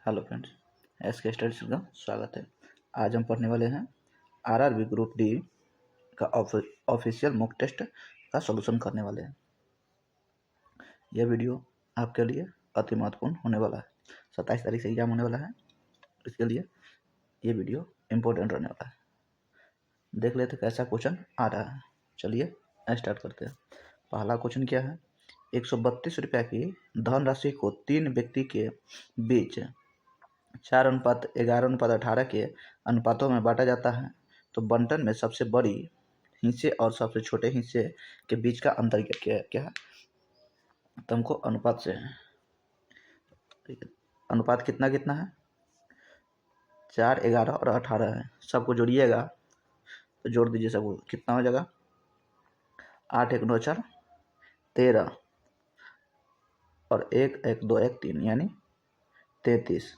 Hello friends, SK studies का स्वागत है। आज हम पढ़ने वाले हैं आरआरबी ग्रुप डी का ऑफिशियल मॉक टेस्ट का सॉल्यूशन करने वाले हैं। यह वीडियो आपके लिए अति महत्वपूर्ण होने वाला है। 27 तारीख से एग्जाम होने वाला है, इसके लिए ये वीडियो इम्पोर्टेंट रहने वाला है। देख लेते कैसा क्वेश्चन आ रहा है। चलिए स्टार्ट करते हैं। पहला क्वेश्चन क्या है? 132 रुपये की धनराशि को 3 व्यक्ति के बीच 4:11:18 के अनुपातों में बांटा जाता है, तो बंटन में सबसे बड़ी हिस्से और सबसे छोटे हिस्से के बीच का अंतर क्या है? तो हमको अनुपात से अनुपात कितना कितना है? 4, 11 और 18 है। सबको जोड़िएगा तो जोड़ दीजिए, सबको कितना हो जाएगा? 8 1 9 4 13 और 1 1 2 1 3 यानी 33।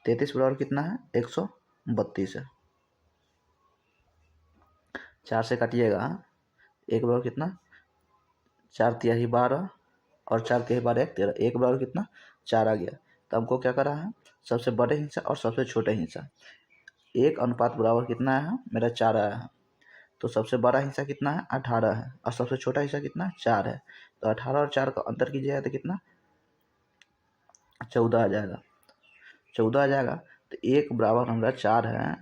33 बराबर कितना है? 132 है। 4 से काटिएगा, 1 बराबर कितना? 4 तिहाई 12 और 4 तिहाई 12 1 13। 1 बराबर कितना? 4 आ गया। तो हमको क्या करा है? सबसे बड़े हिस्सा और सबसे छोटे हिस्सा। 1 अनुपात बराबर कितना है? मेरा 4 आया है। तो सबसे बड़ा हिस्सा कितना है? 18 है और सबसे छोटा हिस्सा कितना है? 4 है। तो 18 और 4 का अंतर कीजिएगा तो कितना? 14 आ जाएगा। 14 आ जाएगा। तो 1 बराबर हमारा 4 है,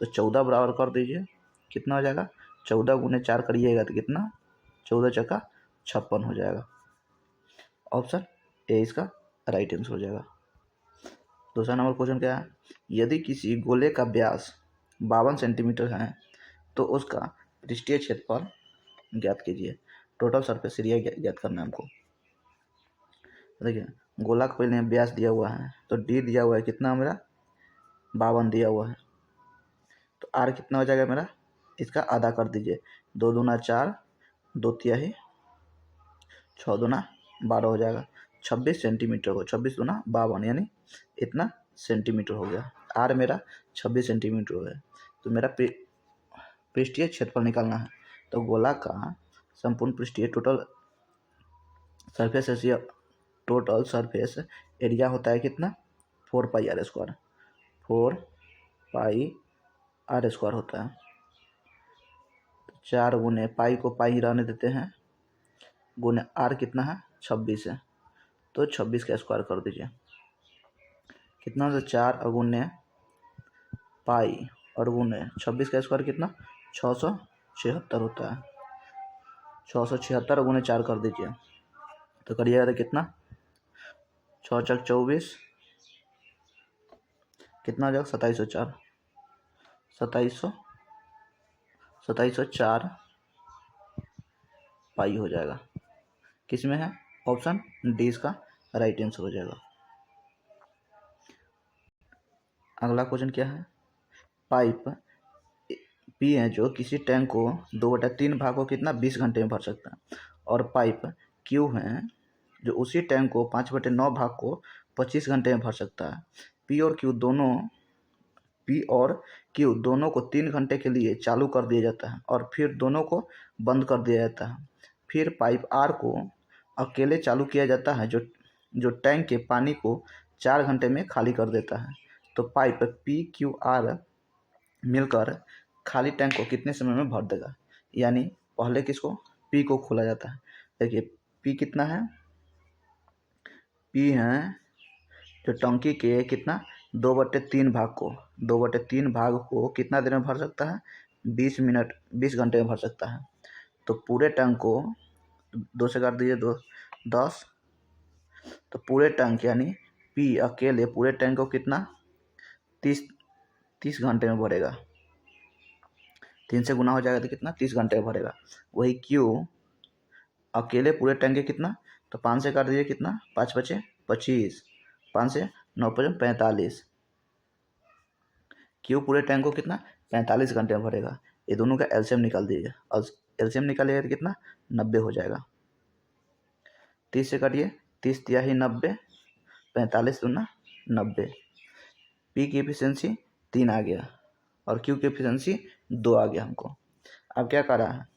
तो 14 बराबर कर दीजिए, कितना हो जाएगा? 14 गुने 4 करिएगा तो कितना? 14 चौका 56 हो जाएगा। ऑप्शन ए इसका राइट आंसर हो जाएगा। दूसरा नंबर क्वेश्चन क्या है? यदि किसी गोले का व्यास 52 सेंटीमीटर है तो उसका पृष्ठीय क्षेत्रफल ज्ञात कीजिए। टोटल सरफेस एरिया ज्ञात करना है हमको। देखिए, गोला का पहले व्यास दिया हुआ है, तो डी दिया हुआ है कितना? मेरा 52 दिया हुआ है। तो आर कितना हो जाएगा मेरा? इसका आधा कर दीजिए। 2 दूना 4, 2 तिहाई 6 दूना 12 हो जाएगा। 26 सेंटीमीटर हो, 26 दूना 52 यानी इतना सेंटीमीटर हो गया। आर मेरा 26 सेंटीमीटर हो गया। तो मेरा पृष्ठीय क्षेत्रफल निकालना है। तो गोला का संपूर्ण पृष्ठीय टोटल सरफेस एरिया होता है कितना? 4 pi r square. 4 pi r square होता है। 4 गुने पाई को पाई रहने देते हैं, गुने आर कितना है? 26 है। तो 26 का स्क्वायर कर दीजिए, कितना होता है? 4 गुने पाई और गुने 26 का स्क्वायर कितना? 676 होता है। 676 गुने 4 कर दीजिए, तो करिएगा तो कितना? 6 चक 24, कितना हो जाएगा? 2704। 2704 पाई हो जाएगा। किस में है? ऑप्शन डी इसका राइट आंसर हो जाएगा। अगला क्वेश्चन क्या है? पाइप पी है जो किसी टैंक को 2/3 भाग को कितना 20 घंटे में भर सकता है, और पाइप क्यू है जो उसी टैंक को 5/9 भाग को 25 घंटे में भर सकता है। पी और क्यू दोनों को 3 घंटे के लिए चालू कर दिया जाता है और फिर दोनों को बंद कर दिया जाता है। फिर पाइप आर को अकेले चालू किया जाता है जो टैंक के पानी को 4 घंटे में खाली कर देता है। तो पाइप पी क्यू आर मिलकर खाली टैंक को कितने समय में भर देगा? यानी पहले किसको? पी को खोला जाता है। देखिए, पी कितना है? पी है जो टंकी के कितना 2/3 भाग को कितना देर में भर सकता है? 20 घंटे में भर सकता है। तो पूरे टैंक को 2 से काट दीजिए, 2 10। तो पूरे टैंक यानी पी अकेले पूरे टैंक को कितना 30 घंटे में भरेगा। 3 से गुना हो जाएगा तो कितना? 30 घंटे में भरेगा। वही क्यू अकेले पूरे टैंक के कितना? तो 5 से काट दीजिए, कितना? 5 बचे 25, 5 से 9 5 45। क्यू पूरे टैंक को कितना 45 घंटे में भरेगा। ये दोनों का एलसीएम निकाल दीजिए, और एलसीएम निकालिएगा तो कितना 90 हो जाएगा। 30 से काटिए, 30 तिहाई 90, 45 दूना 90। पी की एफिशिएंसी 3 आ गया और क्यू की एफिशिएंसी 2 आ गया हमको। अब क्या कर रहा है?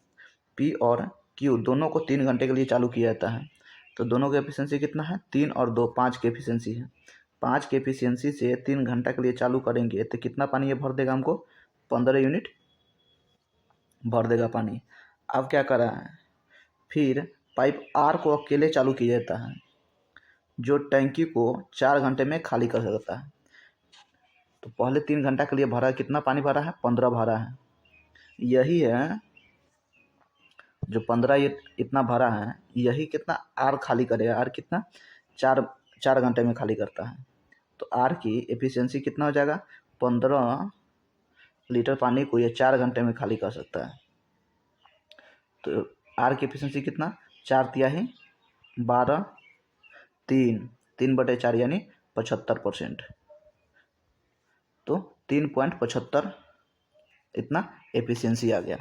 पी और क्यू दोनों को 3 घंटे के लिए चालू किया जाता है, तो दोनों की एफिशिएंसी कितना है? 3 और 2 5 की एफिशिएंसी है। 5 की एफिशिएंसी से 3 घंटा के लिए चालू करेंगे तो कितना पानी ये भर देगा हमको? 15 यूनिट भर देगा पानी। अब क्या कर रहा है, फिर पाइप आर को अकेले चालू किया जाता है जो टैंकी को 4 घंटे में खाली कर सकता है। तो पहले 3 घंटा के लिए भरा, कितना पानी भरा है? 15 भरा है। यही है जो 15 ये इतना भरा है, यही कितना आर खाली करेगा? आर कितना? 4 घंटे में खाली करता है। तो आर की एफिशिएंसी कितना हो जाएगा? 15 लीटर पानी को ये 4 घंटे में खाली कर सकता है। तो आर की एफिशिएंसी कितना? 4 तिहाई 12, 3/4 यानी 75%। तो 3.75 इतना एफिशिएंसी आ गया।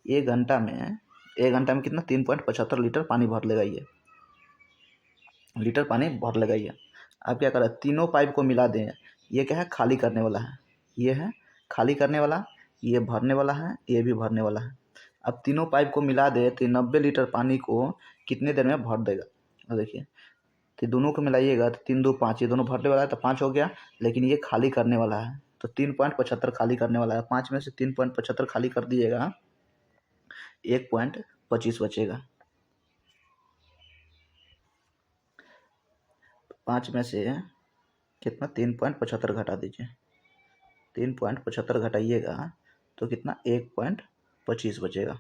एक घंटा में कितना? 3.75 लीटर पानी भर लेगा ये, लीटर पानी भर लेगा ये। अब क्या करें, तीनों पाइप को मिला दें। ये क्या है? खाली करने वाला है। ये है खाली करने वाला, ये भरने वाला है, ये भी भरने वाला है। अब तीनों पाइप को मिला दे तो 90 लीटर पानी को कितने देर में भर देगा? और देखिए, तो दोनों को मिलाइएगा तो 3 2 5, ये दोनों भरने वाला है तो 5 हो गया, लेकिन ये खाली करने वाला है तो 3.75 खाली करने वाला है। 5 में से 3.75 खाली कर दीजिएगा, 1.25 बचेगा। 5 में से कितना? 3.75 घटा दीजिए, 3.75 घटाइएगा तो कितना? 1.25 बचेगा।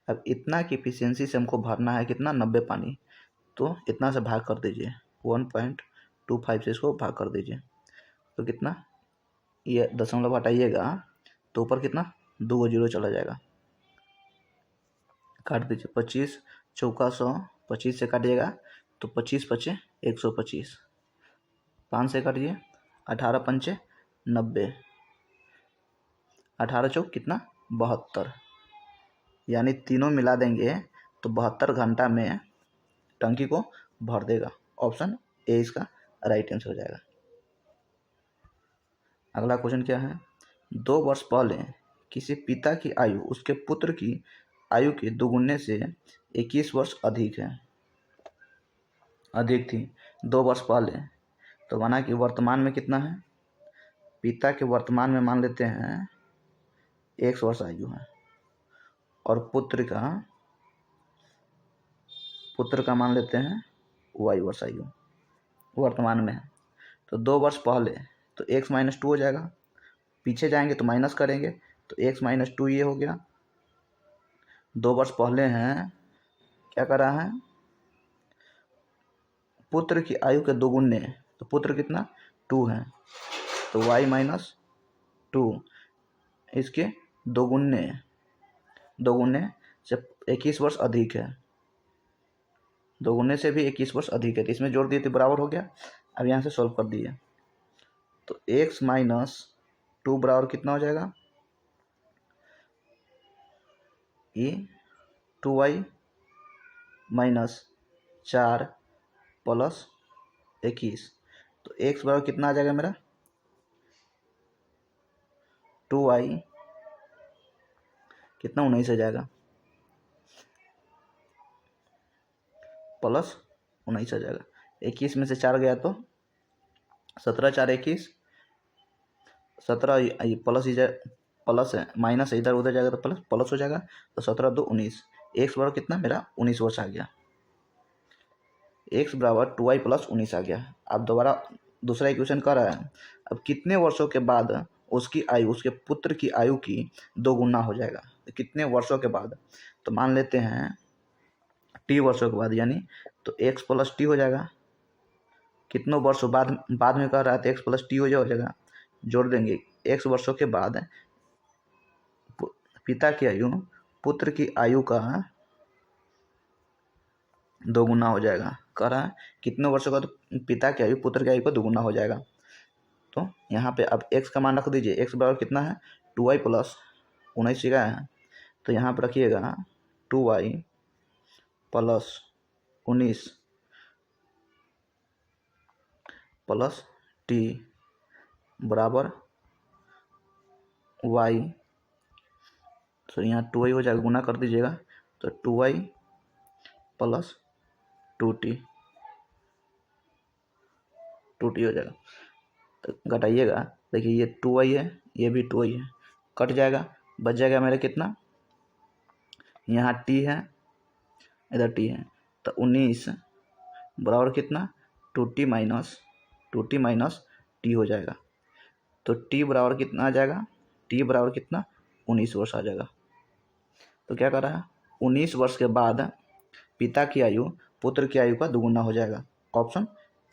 अब इतना की एफिशिएंसी से हमको भरना है कितना? 90 पानी। तो इतना से भाग कर दीजिए, 1.25 से इसको भाग कर दीजिए तो कितना? ये दशमलव हटाइएगा तो ऊपर कितना? 2 जीरो चला जाएगा। काट दीजिए, 25 चौका 100, 25 से काटिएगा तो 25 पचे 125, 5 से काटिए, 18 पंचे 90, 18 चौक कितना? 72, यानी तीनों मिला देंगे तो 72 घंटा में टंकी को भर देगा। ऑप्शन ए इसका राइट आंसर हो जाएगा। अगला क्वेश्चन क्या है? 2 वर्ष पहले किसी पिता की आयु उसके पुत्र की आयु के दोगुने से 21 वर्ष अधिक थी। 2 वर्ष पहले, तो माना कि वर्तमान में कितना है? पिता के वर्तमान में मान लेते हैं 100 वर्ष आयु है, और पुत्र का मान लेते हैं y वर्ष आयु वर्तमान में है। तो 2 वर्ष पहले तो x - 2 हो जाएगा, पीछे जाएंगे तो माइनस करेंगे तो x - 2 ये हो गया। 2 वर्ष पहले हैं, क्या कर रहा है? पुत्र की आयु के दोगुने, तो पुत्र कितना? 2 है, तो y - 2 इसके दोगुने से 21 वर्ष अधिक है, दोगुने से भी 21 वर्ष अधिक है, तो इसमें जोड़ दिए तो बराबर हो गया। अब यहाँ से सॉल्व कर दिए तो x - 2 बराबर कितना हो जाएगा? ये 2y - 4 प्लस 21, तो x बराबर कितना आ जाएगा मेरा? 2y कितना? 19 आ जाएगा, प्लस 19 आ जाएगा। 21 में से 4 गया तो 17 4 21, 17 प्लस है, माइनस इधर उधर जाएगा तो प्लस हो जाएगा, तो 17 2 19, एक्स बराबर कितना मेरा? 19 वर्ष आ गया। एक्स बराबर 2y + 19 आ गया। अब दोबारा दूसरा इक्वेशन कर रहा है, अब कितने वर्षों के बाद उसकी आयु उसके पुत्र की आयु की 2 गुना हो जाएगा? तो कितने वर्षों के बाद? तो मान लेते हैं t वर्षों के बाद, यानी तो x + t हो जाएगा। कितनों वर्षों बाद में कह रहा है तो x + t हो जाएगा, जोड़ देंगे। x वर्षों के बाद पिता की आयु पुत्र की आयु का 2 गुना हो जाएगा। कह रहा है कितने वर्षों का? तो पिता की आयु पुत्र की आयु का 2 गुना हो जाएगा। तो यहाँ पे अब x का मान रख दीजिए, x बराबर कितना है? 2y + 19 सीखा है, तो यहाँ पर रखिएगा 2y + 19 + t बराबर y, तो यहाँ 2y हो जाएगा, गुना कर दीजिएगा तो 2y + 2t 2t हो जाएगा। तो घटाइएगा, देखिए ये 2i है, ये भी 2i है, कट जाएगा, बच जाएगा मेरा कितना, यहाँ t है, इधर t है, तो 19 बराबर कितना 2t माइनस t हो जाएगा। तो t बराबर कितना आ जाएगा, t बराबर कितना 19 वर्ष आ जाएगा। तो क्या कर रहा है, 19 वर्ष के बाद पिता की आयु पुत्र की आयु का दुगुना हो जाएगा। ऑप्शन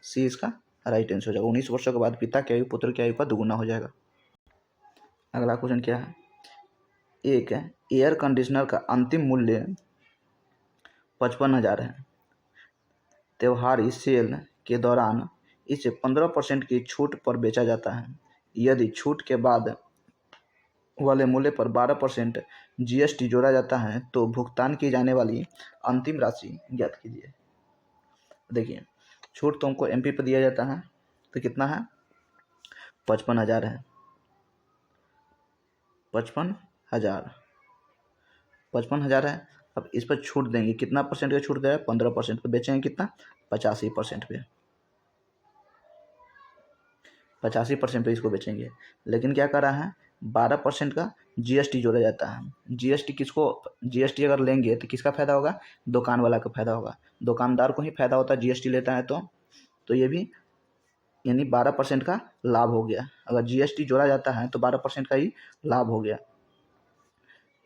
सी इसका राइट आंसर हो जाएगा। 19 वर्षों के बाद पिता की आयु पुत्र की आयु का दुगुना हो जाएगा। अगला क्वेश्चन क्या है, एक एयर कंडीशनर का अंतिम मूल्य 55,000 है। त्योहारी सेल के दौरान इसे 15% की छूट पर बेचा जाता है। यदि छूट के बाद वाले मूल्य पर 12% जीएसटी जोड़ा जाता है तो भुगतान की जाने वाली अंतिम राशि ज्ञात कीजिए। देखिए छूट तो हमको एमपी पर दिया जाता है, तो कितना है 55,000 है, 55,000 है। अब इस पर छूट देंगे, कितना परसेंट का छूट दे रहा है, 15%, तो बेचेंगे कितना 85% पे, 85% पे इसको बेचेंगे। लेकिन क्या कर रहा है, 12% का जीएसटी जोड़ा जाता है। जीएसटी किसको, जीएसटी अगर लेंगे तो किसका फायदा होगा, दुकान वाला का फायदा होगा, दुकानदार को ही फायदा होता है जीएसटी लेता है। तो ये भी यानी 12% का लाभ हो गया। अगर जीएसटी जोड़ा जाता है तो 12% का ही लाभ हो गया।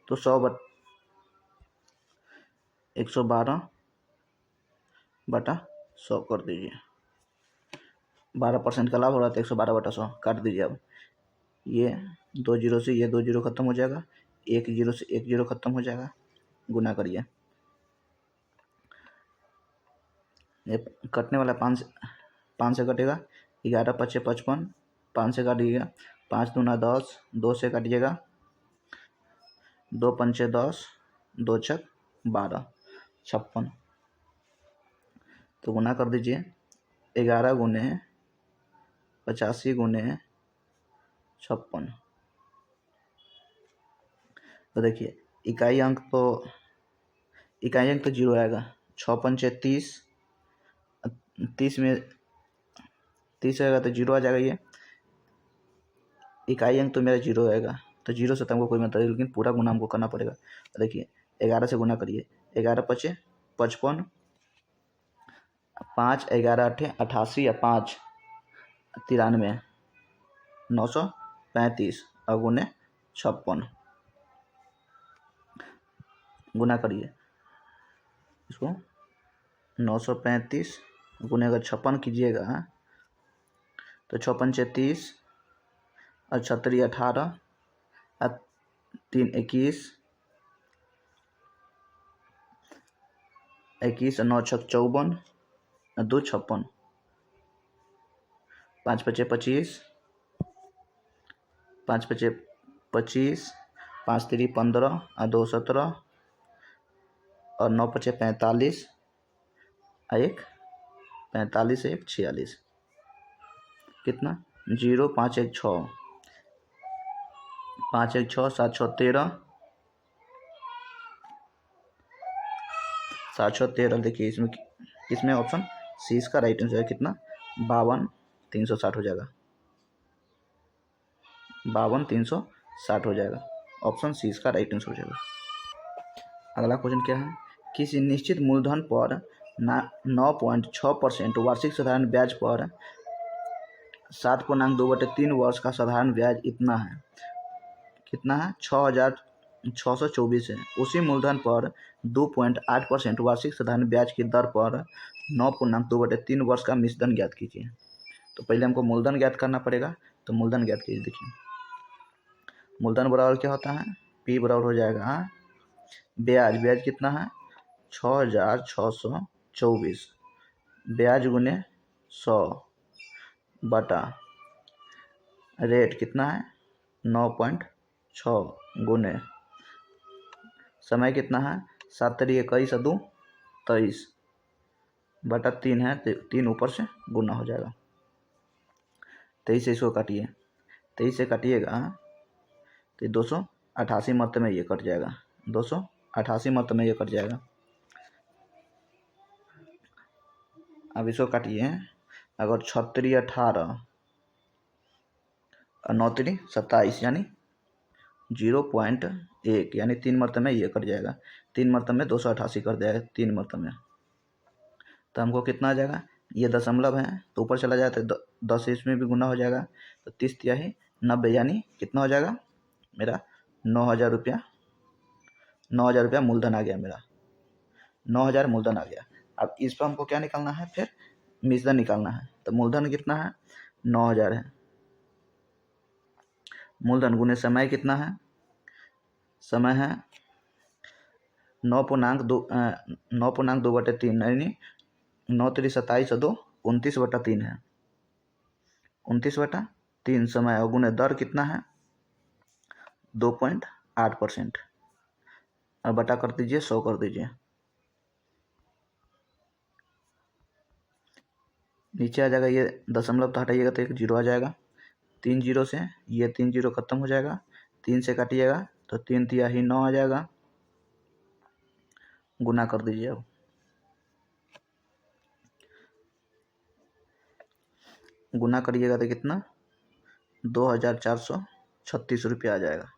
तो 112/100 कर दीजिए, 12% का लाभ हो रहा था, 112/100 काट दीजिए। अब ये 2 जीरो से ये 2 जीरो खत्म हो जाएगा, 1 जीरो से 1 जीरो खत्म हो जाएगा, गुना करिए। ये कटने वाला 5 से कटेगा, 11 पचे 55, 5 से काटिएगा, 5 दूना 10, 2 से काटिएगा, 2 पंचे 10, 2 छक 12, 56। तो गुना कर दीजिए, 11 गुने 85 गुने 56। तो देखिए इकाई अंक तो जीरो आएगा, 6 पंचे 30, 30 में 30 आएगा तो जीरो आ जाएगा। ये इकाई अंक तो मेरा जीरो आएगा, तो जीरो से तो हमको कोई मतलब नहीं, लेकिन पूरा गुना हमको करना पड़ेगा। तो देखिए 11 से गुना करिए, 11 पचे 55, 5 11 8 88 या 5 93, 935 और गुने 56, गुना करिए इसको, 935 गुने अगर 56 कीजिएगा तो 6 पंचे 30 और 36 18 और 3 21, 21 और 9 छक 54 और 2 56, 5 पचे 25, 5 पचे 25, 5 3 15 और 2 17 और 9 पचे 45 और 1 45 1 46, कितना 0 5 1 6, 5 1 6 7 6 13, 7 6 13। देखिए इसमें ऑप्शन सी इसका राइट आंसर है, कितना 52,360 हो जाएगा, 52,360 हो जाएगा। ऑप्शन सी इसका राइट आंसर हो जाएगा। अगला क्वेश्चन क्या है, किसी निश्चित मूलधन पर 9.6% वार्षिक साधारण ब्याज पर 7.2/3 वर्ष का साधारण ब्याज इतना है, कितना है 6,624 है। उसी मूलधन पर 2.8% वार्षिक साधारण ब्याज की दर पर 9.2/3 वर्ष का मिश्रण ज्ञात कीजिए। तो पहले हमको मूलधन ज्ञात करना पड़ेगा, तो मूलधन ज्ञात कीजिए। देखिए मूलधन बराबर क्या होता है, पी बराबर हो जाएगा ब्याज कितना है 6,624, ब्याज गुने 100 बटा रेट कितना है 9.6 गुने समय कितना है 7 3 21 2 23 बटा 3 है, 3 ऊपर से गुना हो जाएगा। 23 से इसको काटिए, 23 से काटिएगा तो 288 मत में ये कट जाएगा, 288 मत में ये कट जाएगा। अब इसको काटिए अगर 36 18 और 9 3 27 यानी 0.1 यानी 3 मरतबे में ये कट जाएगा, 3 मरतबे में 288 कर जाएगा, 3 मरतबे में। तो हमको कितना आ जाएगा, ये दशमलव है तो ऊपर चला जाए तो 10 इसमें भी गुना हो जाएगा, तो 30 तिहाई 90 यानी कितना हो जाएगा मेरा 9,000 रुपया। 9,000 रुपया मूलधन आ गया मेरा, 9,000 मूलधन आ गया। अब इस पर हमको क्या निकालना है, फिर मिश्रण निकालना है। तो मूलधन कितना है 9,000 है, मूलधन गुने समय कितना है, समय है 9.2/3 यानी 9 3 27 2 29/3 है, 29/3 समय, और गुने दर कितना है 2.8%, और बटा कर दीजिए 100 कर दीजिए। नीचे आ जाएगा, ये दशमलव तो हटाइएगा तो एक जीरो आ जाएगा, 3 जीरो से ये 3 जीरो खत्म हो जाएगा, 3 से काटिएगा तो 3 तिहाई 9 आ जाएगा, गुना कर दीजिए। अब गुना करिएगा तो कितना 2,436 रुपया आ जाएगा।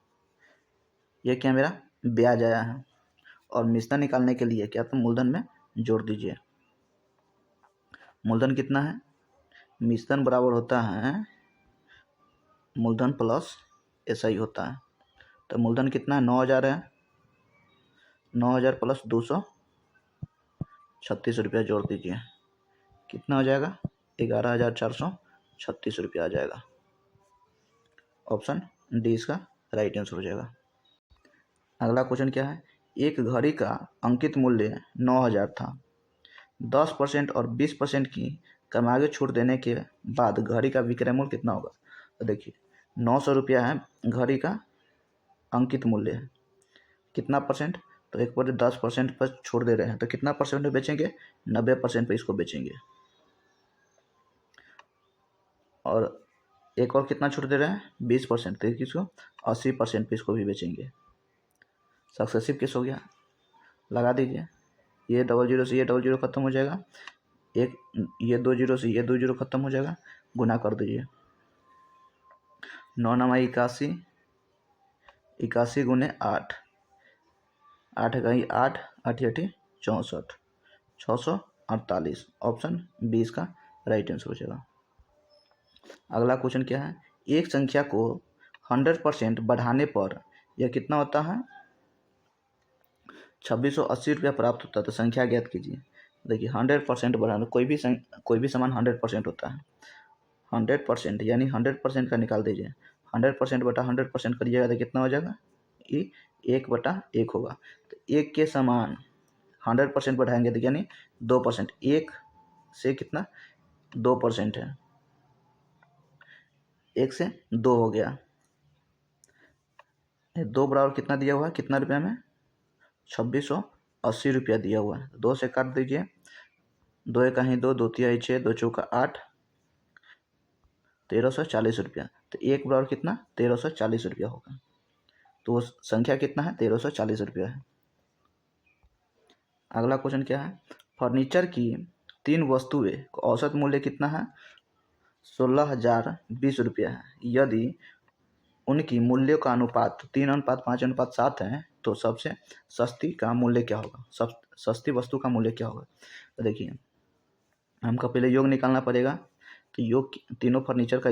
ये क्या मेरा ब्याज आया है। और मिश्रण निकालने के लिए क्या तो मूलधन में जोड़ दीजिए। मूलधन कितना है, मिश्रण बराबर होता है मूलधन प्लस SI होता है। तो मूलधन कितना है 9,000 है, 9,000 प्लस 236 रुपया जोड़ दीजिए, कितना हो जाएगा 11,436 रुपया आ जाएगा। ऑप्शन डी इसका राइट आंसर हो जाएगा। अगला क्वेश्चन क्या है, एक घड़ी का अंकित मूल्य 9,000 था, 10% और 20% की कमाई छूट देने के बाद घड़ी का विक्रय मूल्य कितना होगा। तो देखिए 900 रुपया है घड़ी का अंकित मूल्य है, कितना परसेंट, तो एक पर 10% पर छोड़ दे रहे हैं, तो कितना परसेंट में बेचेंगे 90% पर इसको बेचेंगे। और एक और कितना छूट दे रहे हैं 20%, तो इसको 80% पे इसको भी बेचेंगे। सक्सेसिव केस हो गया, लगा दीजिए, ये 00 से ये 00 खत्म हो जाएगा, एक ये 20 से ये 20 खत्म हो जाएगा, गुना कर दीजिए। 9 9 81, 81 गुने 8, 8 गई 8, 8 8 64, 648। ऑप्शन 20 का राइट आंसर हो जाएगा। अगला क्वेश्चन क्या है, एक संख्या को 100% बढ़ाने पर यह कितना होता है 2680 रुपया प्राप्त होता है। तो संख्या ज्ञात कीजिए। देखिए 100% बढ़ाना, कोई भी समान 100% होता है, 100% यानी 100% का निकाल दीजिए, 100% बटा 100% करिएगा तो कितना हो जाएगा, ये 1/1 होगा। तो एक के समान 100% बढ़ाएंगे तो यानी 2%, एक से कितना 2% है, एक से 2 हो गया, 2 बराबर कितना दिया हुआ है, कितना रुपया में 2680 रुपया दिया हुआ है। 2 से काट दीजिए, 2 एक कहीं 2, 2 तिहाई 6, 2 चौका 8, 1340 रुपया। तो एक बराबर कितना 1340 रुपया होगा। तो वो संख्या कितना है 1340 रुपया है। अगला क्वेश्चन क्या है, फर्नीचर की 3 वस्तुएं का औसत मूल्य कितना है 16,020 रुपया है। यदि उनकी मूल्यों का अनुपात 3:5:7 है तो सबसे सस्ती का मूल्य क्या होगा, सस्ती वस्तु का मूल्य क्या होगा। तो देखिए हमको पहले योग निकालना पड़ेगा। तो योग तीनों फर्नीचर का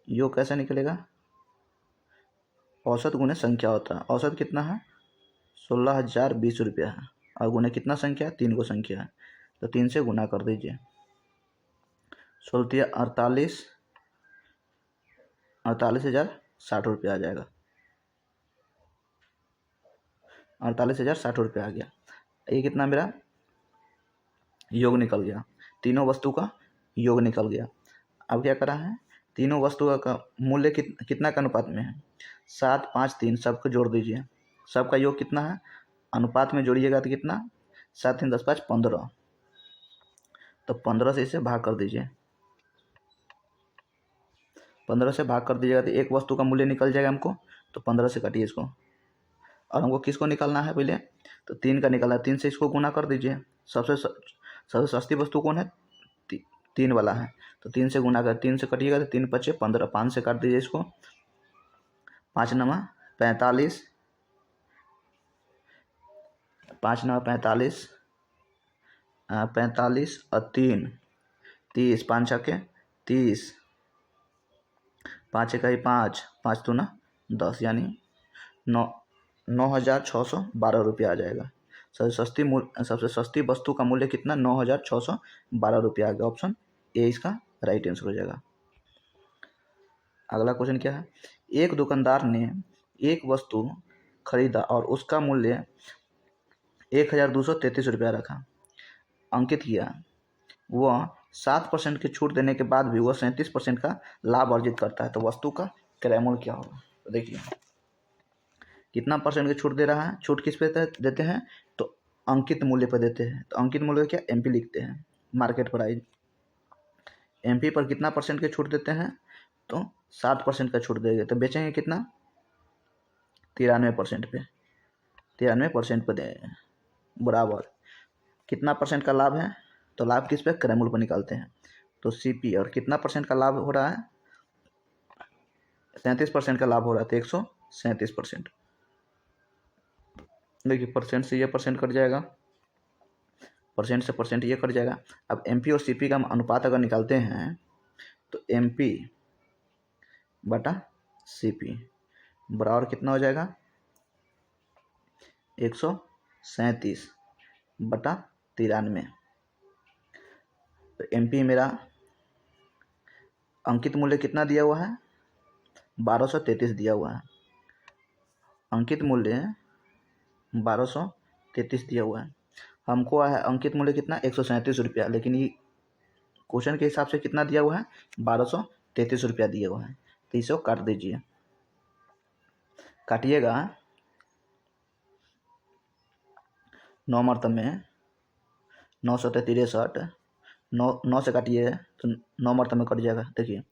योग कैसे निकलेगा, औसत गुने संख्या होता है। औसत कितना है 16,020 रुपया है, और गुने कितना संख्या 3 को संख्या है, तो 3 से गुना कर दीजिए, 16 48,060 रुपया आ जाएगा, 48,060 रुपया आ गया। ये कितना मेरा योग निकल गया, तीनों वस्तु का योग निकल गया। अब क्या करा है, तीनों वस्तु का मूल्य कितना का अनुपात में है 7 5 3, सबको जोड़ दीजिए, सबका योग कितना है अनुपात में जोड़िएगा तो कितना 7 3 10 5 15, तो 15 से इसे भाग कर दीजिए, 15 से भाग कर दीजिएगा तो एक वस्तु का मूल्य निकल जाएगा हमको। तो 15 से काटिए इसको, और हमको किसको निकालना है पहले, तो 3 का निकालना है, 3 से इसको गुना कर दीजिए। सबसे सस्ती वस्तु कौन है 3 वाला है, तो 3 से गुना कर, 3 से कटिएगा तो 3 पचे 15, 5 से काट दीजिए इसको, 5 नवा 45, 5 नवा 45, 45 और 3 30, 5 छक्के 30, 5 इकाई 5, 5 दूना 10, यानी 9,612 रुपया आ जाएगा। सबसे सस्ती वस्तु का मूल्य कितना? 9,612 रुपया आ गया। ऑप्शन ए इसका राइट आंसर हो जाएगा। अगला क्वेश्चन क्या है? एक दुकानदार ने एक वस्तु खरीदा और उसका मूल्य 1,233 रुपया रखा, अंकित किया। वह 7% की छूट देने के बाद भी वह 37% का लाभ अर्जित करता है, तो वस्तु का क्रय मूल्य क्या होगा? तो देखिए कितना परसेंट की छूट दे रहा है, छूट किस पे देते हैं? तो अंकित मूल्य पर देते हैं। तो अंकित मूल्य क्या? एमपी लिखते हैं, मार्केट प्राइस। एमपी पर कितना परसेंट की छूट देते हैं? तो 7% का छूट देंगे, तो बेचेंगे कितना? 93% पे, 93% पे देंगे, बराबर कितना परसेंट का लाभ है? तो लाभ किस पे? क्रय मूल्य पर निकालते हैं, तो सीपी। और कितना परसेंट का लाभ हो रहा है? 37% का लाभ हो रहा है, तो 137%। देखिए परसेंट से ये परसेंट कट जाएगा, परसेंट से परसेंट ये कट जाएगा। अब एमपी और सीपी का हम अनुपात अगर निकालते हैं तो एमपी बटा सीपी बराबर कितना हो जाएगा? 137 बटा 93। तो एमपी मेरा अंकित मूल्य कितना दिया हुआ है? 1233 दिया हुआ है। अंकित मूल्य 1233 दिया हुआ है। हमको है अंकित मूल्य कितना? 137 रुपया, लेकिन ये क्वेश्चन के हिसाब से कितना दिया हुआ है? 1233 रुपया दिया हुआ है। तो इसे काट दीजिए, काटिएगा 9 मरतब में 963, 9 से काटिए तो 9 मरतब में कट जाएगा। देखिए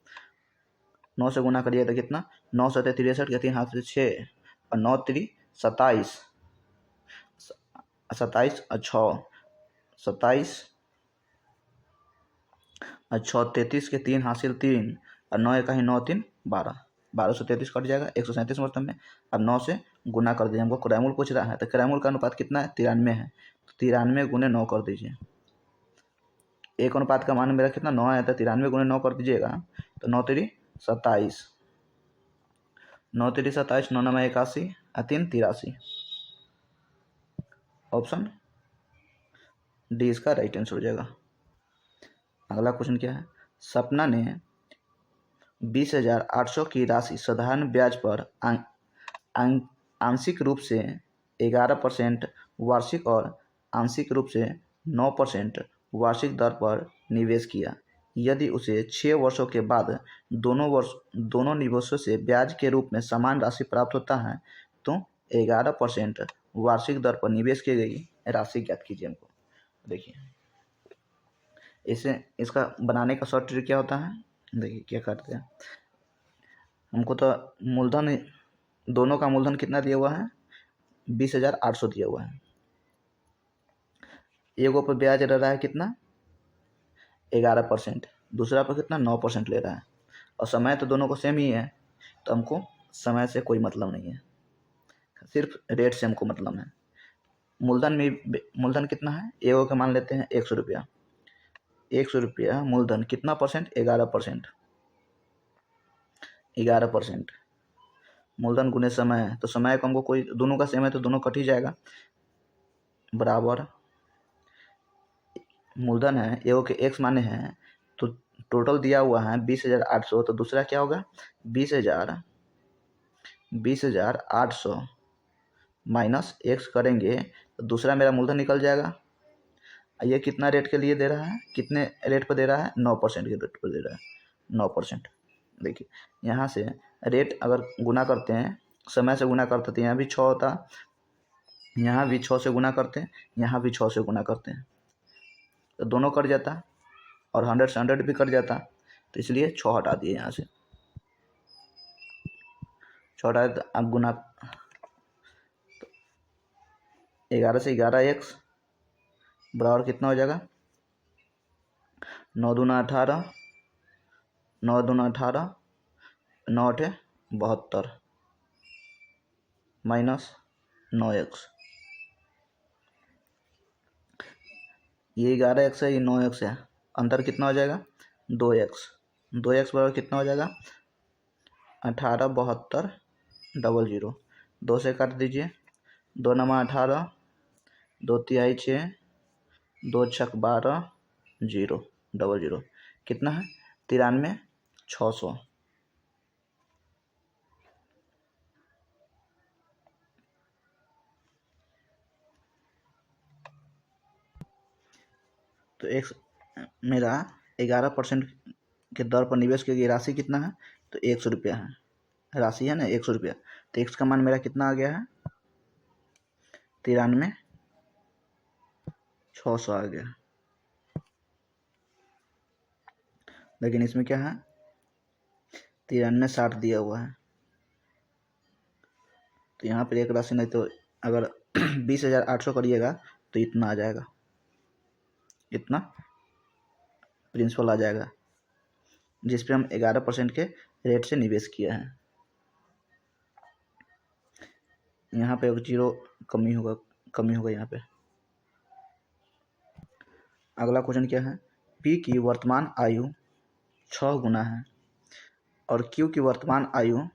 9 से गुना करिए तो कितना? 963 के 3 हाथ से 6 और 9 3 27, 27 और 6 27 और 6 33 के 3 हासिल 3 और 9 1 9 3 12, 1233 कट जाएगा 137 मरतब में। अब 9 से गुना कर दीजिए, हमको क्रय मूल्य पूछ रहा है, तो क्रय मूल्य का अनुपात कितना है? 93 है, तो 93 गुने 9 कर दीजिए। एक अनुपात का मान मेरा कितना? 9 आया था, 93 गुने 9 कर दीजिएगा तो 9 3 27, 9 3 27, 9 9 81 और 3 83। ऑप्शन डी इसका राइट आंसर हो जाएगा। अगला क्वेश्चन क्या है? सपना ने 20,800 की राशि साधारण ब्याज पर आंशिक रूप से 11% वार्षिक और आंशिक रूप से 9% वार्षिक दर पर निवेश किया। यदि उसे 6 वर्षों के बाद दोनों निवेशों से ब्याज के रूप में समान राशि प्राप्त होता है तो 11% वार्षिक दर पर निवेश की गई राशि ज्ञात कीजिए। हमको देखिए इसे इसका बनाने का शॉर्ट ट्रिक क्या होता है? देखिए क्या करते हैं, हमको तो मूलधन, दोनों का मूलधन कितना दिया हुआ है? 20,800 दिया हुआ है। एगो पर ब्याज रह रहा है कितना? 11%, दूसरा पर कितना? 9% ले रहा है, और समय तो दोनों को सेम ही है, तो हमको समय से कोई मतलब नहीं है, सिर्फ रेट से हमको मतलब है। मूलधन कितना है? एगो का मान लेते हैं 100 रुपया, 100 रुपया मूलधन, कितना परसेंट? 11%, 11% मूलधन गुने समय, तो समय को हमको कोई, दोनों का सेम है तो दोनों कट ही जाएगा, बराबर मूलधन है एगो के x माने हैं, तो टोटल दिया हुआ है 20,800, तो दूसरा क्या होगा? 20,800 माइनस x करेंगे तो दूसरा मेरा मूलधन निकल जाएगा। ये कितना रेट के लिए दे रहा है? कितने रेट पर दे रहा है? 9% के रेट पर दे रहा है, 9%। देखिए यहाँ से रेट अगर गुना करते हैं, समय से गुना करते हैं, यहाँ भी 6 होता, यहाँ भी 6 से गुना करते हैं, यहाँ भी 6 से गुना करते हैं, तो दोनों कट जाता, और 100 से 100 भी कट जाता, तो इसलिए 6 हटा दिए यहाँ से, 6 हटा तो अब गुना, तो 11 से 11 x बराबर कितना हो जाएगा? 9 दूना 18, 9 दूना 18, 9 8 72 माइनस 9x। ये 11x है, ये 9x है, अंतर कितना हो जाएगा 2x। 2x बराबर कितना हो जाएगा 18 72 00। 2 से काट दीजिए, 2 नमा 18, 2 तिहाई 6, 2 छक 12 0 00। कितना है 93 600। तो एक मेरा 11% के दर पर निवेश की गई राशि कितना है तो 100 रुपया है, राशि है ना 100 रुपया। तो x का मान मेरा कितना आ गया है 93 600 आ गया। लेकिन इसमें क्या है 93 60 दिया हुआ है, तो यहाँ पर एक राशि नहीं तो अगर 20,800 करिएगा तो इतना आ जाएगा, इतना प्रिंसिपल आ जाएगा जिस पे हम 11% के रेट से निवेश किया है। यहाँ पे 0 कमी होगा यहाँ पे। अगला क्वेश्चन क्या है, P की वर्तमान आयु 6 गुना है और Q की वर्तमान आयु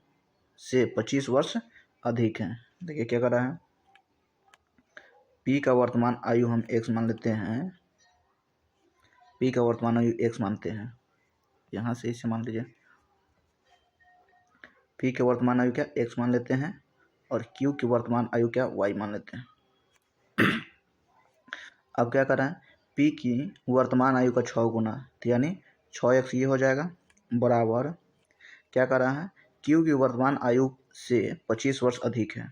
से 25 वर्ष अधिक है। देखिए क्या कर रहा है, P का वर्तमान आयु हम x मान लेते हैं, P का वर्तमान आयु x मानते हैं, यहाँ से इसे मान लीजिए P के वर्तमान आयु क्या x मान लेते हैं और Q की वर्तमान आयु क्या y मान लेते हैं। अब क्या कर रहे हैं, P की वर्तमान आयु का 6 गुना, तो यानी 6x ये हो जाएगा, बराबर क्या कर रहा है Q की वर्तमान आयु से 25 वर्ष अधिक है।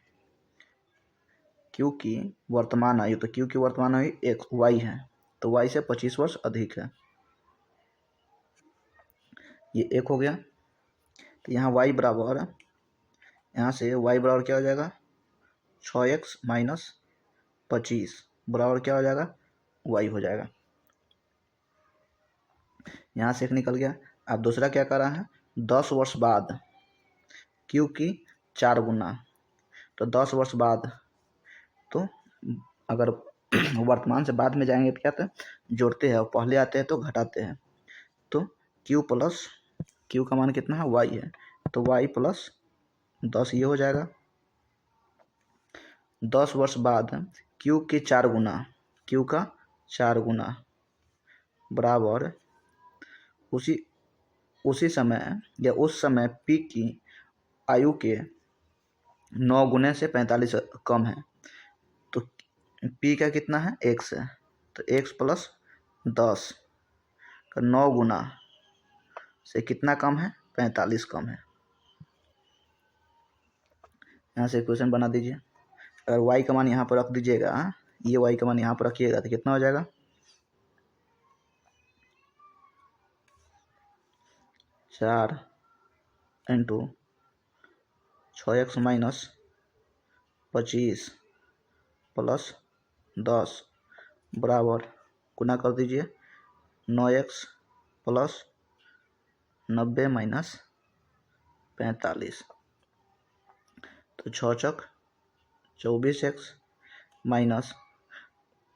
Q की वर्तमान आयु, तो Q की वर्तमान आयु x y है, तो y से 25 वर्ष अधिक है, ये एक हो गया। तो यहाँ y बराबर, यहाँ से y बराबर क्या हो जाएगा 6x माइनस 25 बराबर क्या हो जाएगा y हो जाएगा। यहाँ से एक निकल गया। अब दूसरा क्या कर रहा है 10 वर्ष बाद Q की 4 गुना, तो 10 वर्ष बाद, तो अगर वर्तमान से बाद में जाएंगे तो क्या होता है जोड़ते हैं और पहले आते हैं तो घटाते हैं। तो Q प्लस Q का मान कितना है y है, तो y प्लस 10 ये हो जाएगा। 10 वर्ष बाद Q के 4 गुना, Q का 4 गुना बराबर उसी समय या उस समय P की आयु के 9 गुने से 45 कम है। तो P का कितना है x है, तो x प्लस 10 का 9 गुना से कितना कम है 45 कम है। यहाँ से इक्वेशन बना दीजिए। अगर y का मान यहाँ पर रख दीजिएगा, ये y का मान यहाँ पर रखिएगा तो कितना हो जाएगा 4 इंटू 6x माइनस 25 प्लस 10 बराबर गुना कर दीजिए 9x प्लस 90 माइनस 45, तो 6 चक 24x माइनस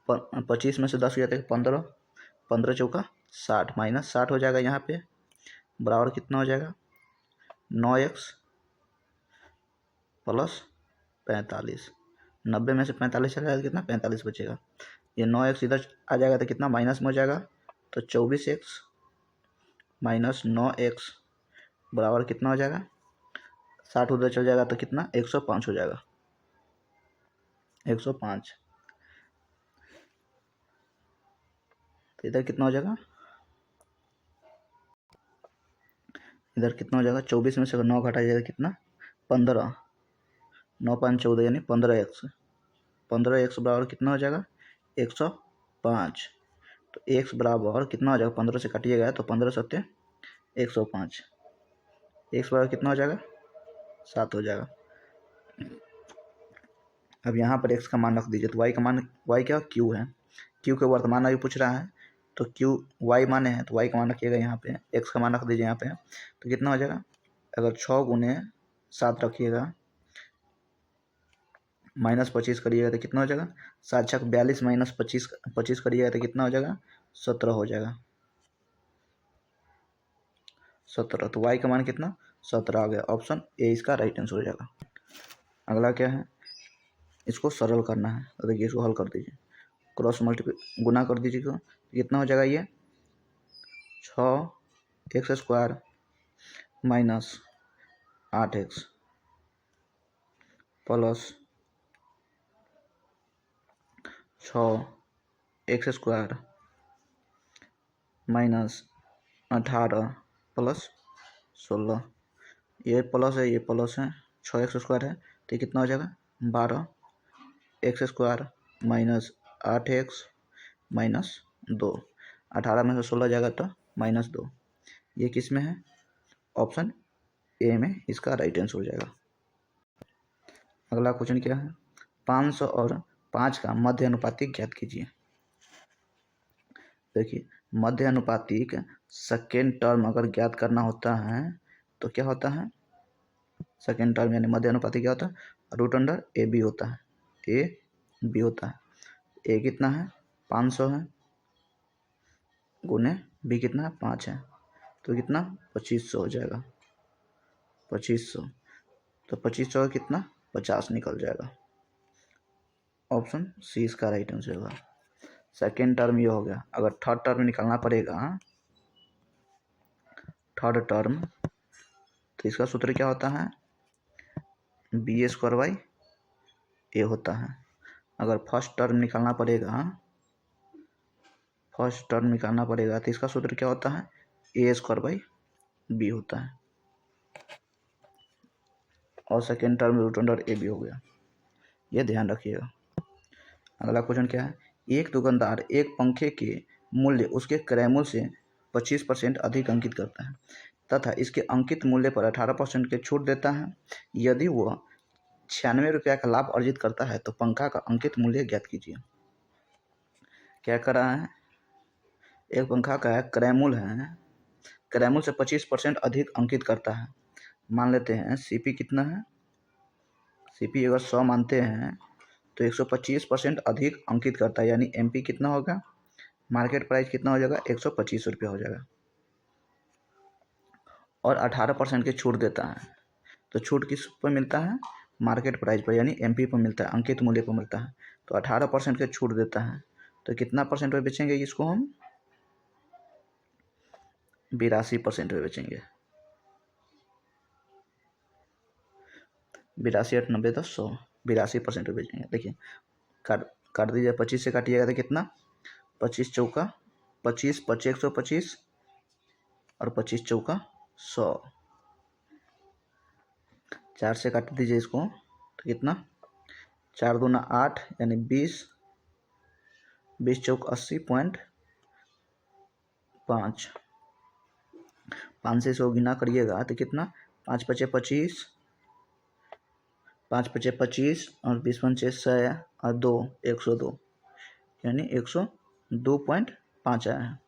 25 में से 10 गया था 15, 15 चौका 60 माइनस 60 हो जाएगा यहाँ पे, बराबर कितना हो जाएगा 9x प्लस 45। 90 में से 45 चला जाएगा कितना 45 बचेगा, ये 9x इधर आ जाएगा तो कितना माइनस में हो जाएगा, तो 24x माइनस 9x बराबर कितना हो जाएगा 60 उधर चल जाएगा तो कितना 105 हो जाएगा, 105। तो इधर कितना हो जाएगा, इधर कितना हो जाएगा 24 में से अगर 9 घटा जाएगा कितना 15, 9 5 14 यानी 15x, 15x बराबर कितना हो जाएगा 105। तो x बराबर कितना हो जाएगा 15 से काटिएगा तो 15 सत्ते 105, x बराबर कितना हो जाएगा 7 हो जाएगा। अब यहाँ पर x का मान रख दीजिए, तो y का मान y क्या q है, q के वर्तमान आयु पूछ रहा है, तो क्यू वाई माने हैं तो वाई का मान रखिएगा यहाँ पे, एक्स का मान रख दीजिए यहाँ पे, तो कितना हो जाएगा, अगर 6 × 7 रखिएगा -25 करिएगा तो कितना हो जाएगा, 7×42 -25 करिएगा तो कितना हो जाएगा, 17 हो जाएगा, 17। तो वाई का मान कितना, 17 आ गया। ऑप्शन ए इसका राइट आंसर हो जाएगा। अगला क्या है, इसको सरल करना है, तो देखिए इसको हल कर दीजिए, क्रॉस मल्टीप्लाई गुना कर दीजिए, तो कितना हो जाएगा, ये 6x² -8x plus 6x² -18 plus 16, ये प्लस है ये प्लस है, 6x² है तो कितना हो जाएगा, 12x² -8x -2, 18 में से 16 जाएगा तो -2, ये किस में है, ऑप्शन ए में इसका राइट आंसर हो जाएगा। अगला क्वेश्चन क्या है, 500 और 5 का मध्य अनुपातिक ज्ञात कीजिए। देखिए मध्य अनुपातिक सेकेंड टर्म अगर ज्ञात करना होता है तो क्या होता है, सेकेंड टर्म यानी मध्य अनुपातिक क्या होता है, √a/b होता है, a/b होता है। a कितना है, 500 है, गुने b कितना है, 5 है, तो कितना 2500 हो जाएगा, 2500, तो 2500 कितना 50 निकल जाएगा। ऑप्शन सी इसका राइट आंसर होगा। सेकेंड टर्म ये हो गया। अगर थर्ड टर्म निकालना पड़ेगा, थर्ड टर्म, तो इसका सूत्र क्या होता है, b² a होता है। अगर फर्स्ट टर्म निकालना पड़ेगा तो इसका सूत्र क्या होता है, a² b होता है, और सेकेंड टर्म √a/b हो गया, ये ध्यान रखिएगा। अगला क्वेश्चन क्या है, एक दुकानदार एक पंखे के मूल्य उसके क्रय मूल्य से 25% अधिक अंकित करता है तथा इसके अंकित मूल्य पर 18% की छूट देता है। यदि वह 96 रुपया का लाभ अर्जित करता है तो पंखा का अंकित मूल्य ज्ञात कीजिए। क्या कर रहा है, एक पंखा का क्रय मूल्य है, क्रय मूल्य से 25% अधिक अंकित करता है। मान लेते हैं सीपी कितना है, सीपी अगर 100 मानते हैं तो 125% अधिक अंकित करता है, यानी एमपी कितना होगा, मार्केट प्राइस कितना हो जाएगा, 125 रुपया हो जाएगा, और 18% की छूट देता है। तो छूट किस पर मिलता है, मार्केट प्राइस पर, यानी एमपी पर मिलता है, अंकित मूल्य पर मिलता है। तो 18% की छूट देता है, तो कितना परसेंट पे बेचेंगे इसको हम, 82% पे बेचेंगे, 82 8 90 10 100, 82% पे बेचेंगे। देखिए काट दीजिए, 25 से काटिएगा तो कितना, 25 चौका 25, 25 125 और 25 चौका 100, 4 से काट दीजिए इसको तो कितना, 4 दूना 8 यानी 20, 20 चौक 80.5, 5 से 100 गुना करिएगा तो कितना, 5 × 5 = 25, 5 × 5 = 25 और 20 × 5 = 100 और 2 102, यानी 102.5 आया है।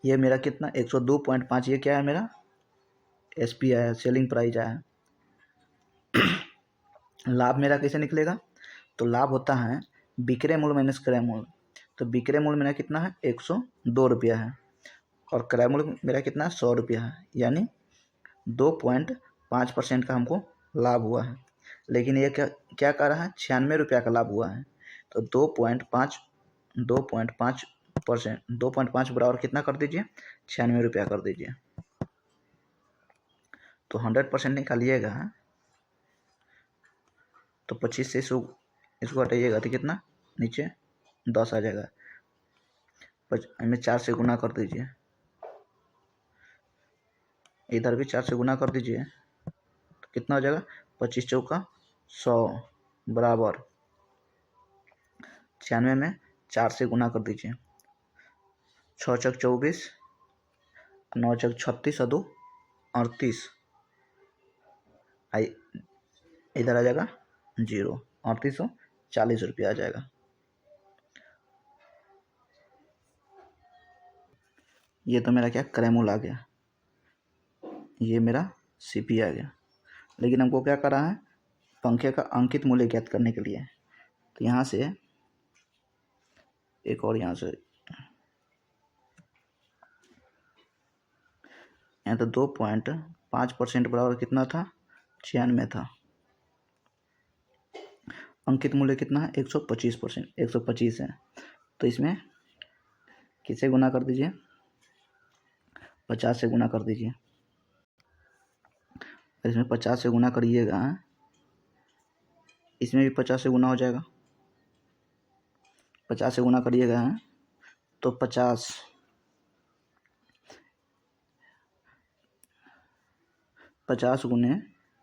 ये मेरा कितना 102.5, ये क्या है मेरा एसपी आया, सेलिंग प्राइस आया है। लाभ मेरा कैसे निकलेगा, तो लाभ होता है बिक्रे मूल्य माइनस क्रय मूल्य। तो बिक्रे मूल्य मेरा कितना है, 102 रुपया है, और क्रय मूल्य मेरा कितना है, 100 रुपया है, यानी 2.5% का हमको लाभ हुआ है। लेकिन ये क्या कर रहा है, 96 रुपया का लाभ हुआ है। तो 2.5% बराबर कितना कर दीजिए, 96 रुपया कर दीजिए। तो 100% निकालिएगा तो 25 से इसको हटाइएगा तो कितना, नीचे 10 आ जाएगा, में 4 से गुना कर दीजिए, इधर भी 4 से गुना कर दीजिए तो कितना हो जाएगा, 25 चौका 100 बराबर 96 में 4 से गुना कर दीजिए, 6 चौक 24, 9 चौक 36 और 2 38, इधर आ जाएगा 0, 3840 रुपया आ जाएगा। ये तो मेरा क्या क्रैमूल आ गया, ये मेरा सीपी आ गया। लेकिन हमको क्या करना है, पंखे का अंकित मूल्य ज्ञात करने के लिए। तो यहाँ से एक और यहाँ से यहाँ तो 2.5% बराबर कितना था, 96 था। अंकित मूल्य कितना है, 125%, 125 है। तो इसमें किसे गुना कर दीजिए, 50 से गुना कर दीजिए। इसमें 50 से गुना करिएगा, इसमें भी 50 से गुना हो जाएगा। 50 से गुना करिएगा तो 50 गुने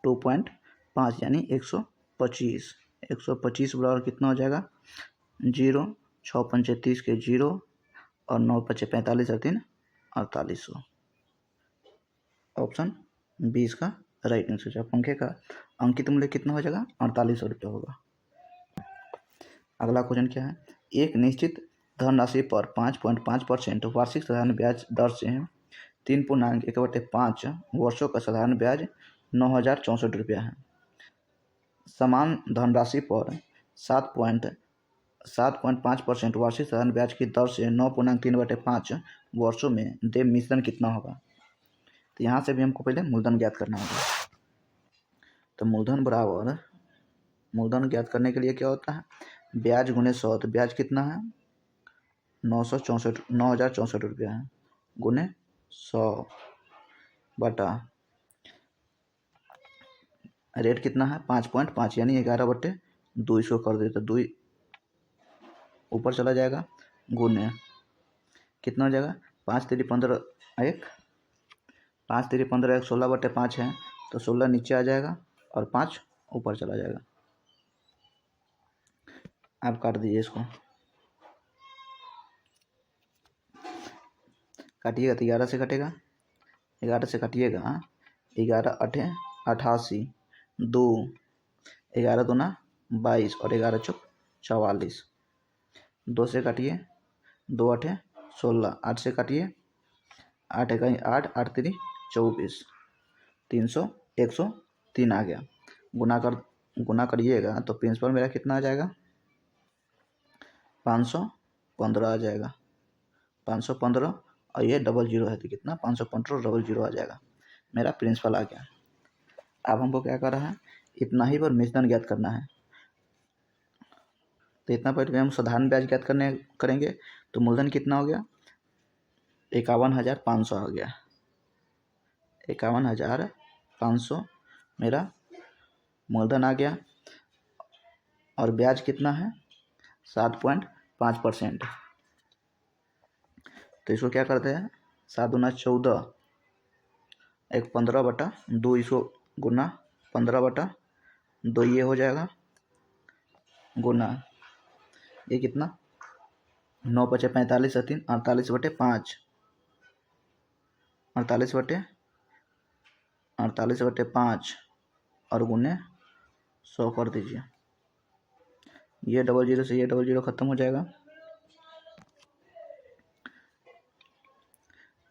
2.5 यानी 125। 125 बराबर कितना हो जाएगा, 0, 6 पंचे 30 के 0 और 9 पचे 45 और 3 4800। ऑप्शन 20 का राइट आंसर है। पंखे का अंकित मूल्य कितना हो जाएगा, 4800 रुपये होगा। अगला क्वेश्चन क्या है, एक निश्चित धनराशि पर 5.5% वार्षिक साधारण ब्याज दर से 3.1/5 वर्षों का साधारण ब्याज 9,064 रुपया है। समान धनराशि पर 7.5% वार्षिक साधारण ब्याज की दर से 9.3/5 वर्षों में देय मिश्रण कितना होगा। तो यहाँ से भी हमको पहले मूलधन ज्ञात करना होगा। तो मूलधन बराबर, मूलधन ज्ञात करने के लिए क्या होता है, ब्याज गुने 100। तो ब्याज कितना है, 9,064 रुपया है, गुने 100 बटा रेट कितना है 5.5 यानी 11/200 कर दे। तो 2 ऊपर चला जाएगा, गुने कितना हो जाएगा, 5 3 15 1, 5 3 15 1, 16/5 है। तो 16 नीचे आ जाएगा और 5 ऊपर चला जाएगा। आप काट दीजिए इसको, काटिएगा तो 11 से कटेगा, 11 से काटिएगा, 11 8 88, 2 11 दूना 22 और 11 चौक 44। 2 से काटिए, 2 8 16, 8 से काटिए, 8 1 8, 8 3 24, 300 103 आ गया। गुना करिएगा तो प्रिंसिपल मेरा कितना आ जाएगा, 515 आ जाएगा। 515 और ये 00 है तो कितना, 515 00 आ जाएगा, मेरा प्रिंसिपल आ गया। अब हमको क्या कर रहा है, इतना ही पर मिश्रण ज्ञात करना है। तो इतना पर हम साधारण ब्याज ज्ञात करेंगे। तो मूलधन कितना हो गया, 51,500 आ गया। 51,500 मेरा मूलधन आ गया। और ब्याज कितना है, 7.5%। तो इसको क्या करते हैं, 7 दूना 14, 1 15/2, इसको गुना 15/2 ये हो जाएगा, गुना ये कितना, 9 पचे 45 और 3 48/5, 48/5 और गुने 100 कर दीजिए। ये 00 से ये 00 खत्म हो जाएगा।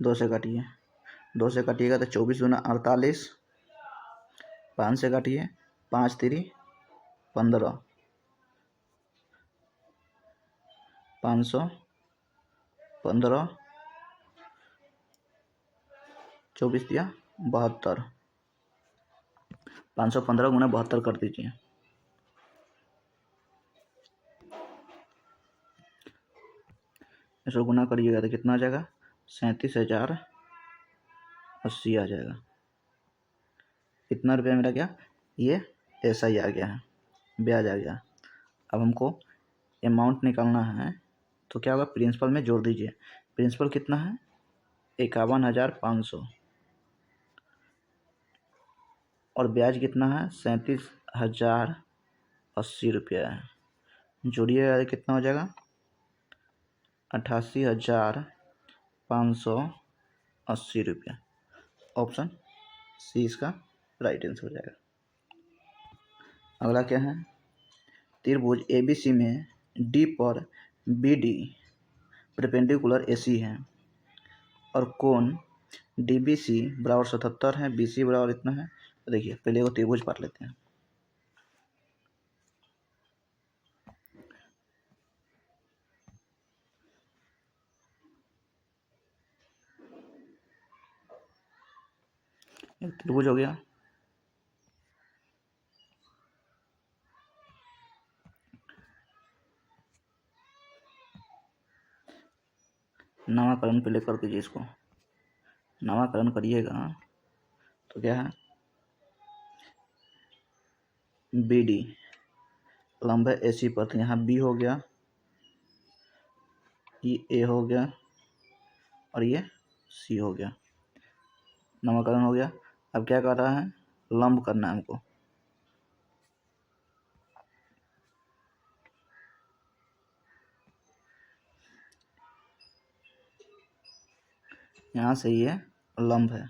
2 से काटिए, 2 से काटिएगा तो 24 दूना 48, 5 से काटिए, 5 3 15, 515, 24 दिया 72, 515 गुना 72 कर दीजिए। इसको गुना करिएगा तो कितना आ जाएगा, 37,080 आ जाएगा। कितना रुपया मेरा क्या, ये ऐसा ही आ गया है, ब्याज आ गया। अब हमको अमाउंट निकालना है, तो क्या होगा, प्रिंसिपल में जोड़ दीजिए। प्रिंसिपल कितना है, 51,500 और ब्याज कितना है, 37,080 रुपया है। जोड़िएगा कितना हो जाएगा, 88,580 रुपया। ऑप्शन सी इसका राइट आंसर हो जाएगा। अगला क्या है, त्रिभुज ABC में D पर BD परपेंडिकुलर AC है। और कोण डी बी सी बराबर 77 है, बी सी बराबर इतना है। तो देखिए पहले वो त्रिभुज पढ़ लेते हैं। एक त्रिभुज हो गया, नामकरण पहले कर दीजिए इसको। नामकरण करिएगा तो क्या है, बी डी लंब है ए सी पर, तो यहाँ बी हो गया, ये ए हो गया और ये सी हो गया। नामकरण हो गया। अब क्या कर रहा है, लंब करना है हमको। यहाँ से ये लंब है,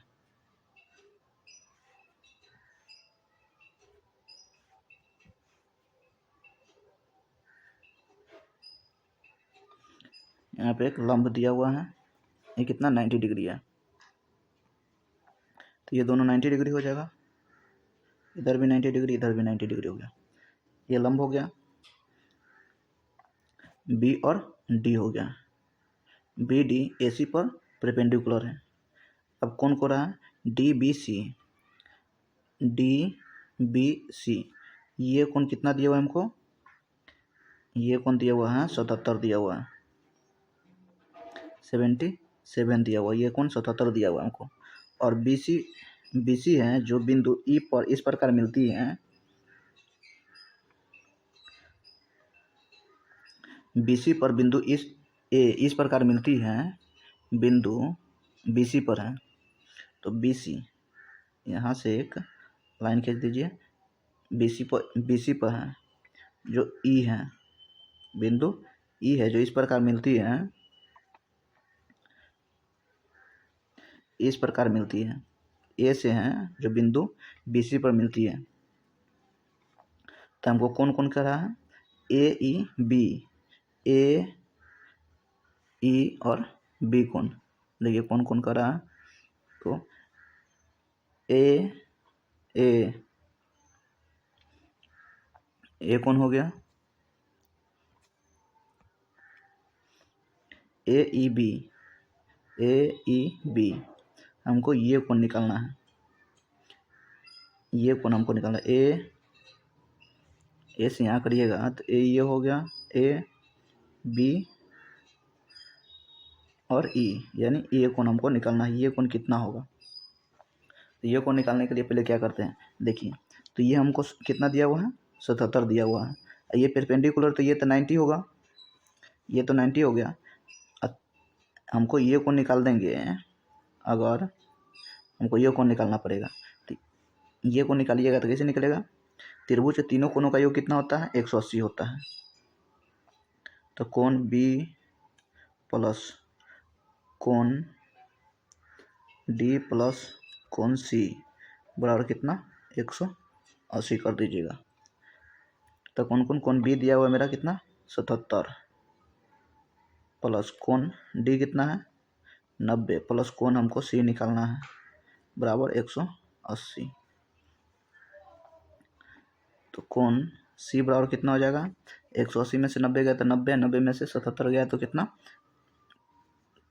यहाँ पे एक लंब दिया हुआ है, ये कितना 90 डिग्री है, तो ये दोनों 90 डिग्री हो जाएगा। इधर भी 90 डिग्री, इधर भी 90 डिग्री हो गया। ये लंब हो गया, बी और डी हो गया। बी डी ए सी पर परपेंडिकुलर है। अब कौन को रहा है, D B C. D B C ये कौन कितना दिया हुआ है हमको, ये कौन दिया हुआ है 77 दिया हुआ है, 77 दिया हुआ है। ये कौन 77 दिया हुआ है हमको। और बी सी है जो बिंदु ई पर इस प्रकार मिलती है, बी सी पर बिंदु इस प्रकार मिलती है, बिंदु बी सी पर है। तो बी सी यहाँ से एक लाइन खींच दीजिए, बी सी पर है जो ई है, बिंदु ई है जो इस प्रकार मिलती है, इस प्रकार मिलती है, ए से है जो बिंदु बी सी पर मिलती है। तो हमको कौन कौन कर रहा है, ए ई बी, ए ई और बी कौन, देखिए कौन कौन कर रहा है। तो ए कौन हो गया, ए ई बी, हमको ये कौन निकालना है, ये कौन हमको निकालना है। ए से यहाँ करिएगा तो ए ये हो गया, ए बी और ई, यानी ये कौन हमको निकालना है। ये कौन कितना होगा, तो ये कौन निकालने के लिए पहले क्या करते हैं, देखिए तो ये हमको कितना दिया हुआ है 77 दिया हुआ है। ये परपेंडिकुलर तो ये तो 90 होगा, ये तो 90 हो गया। हमको ये कौन निकाल देंगे, अगर हमको ये कौन निकालना पड़ेगा, तो ये कौन निकालिएगा तो कैसे निकलेगा, त्रिभुज के तीनों कोणों का योग कितना होता है 180 होता है। तो कोण बी प्लस कोण डी प्लस कोण सी बराबर कितना 180 कर दीजिएगा। तो कोण बी दिया हुआ है मेरा कितना 77 प्लस कोण डी कितना है 90 प्लस कोण हमको सी निकालना है बराबर 180। तो कोण सी बराबर कितना हो जाएगा, 180 में से 90 गया तो 90, 90 में से 77 गया तो कितना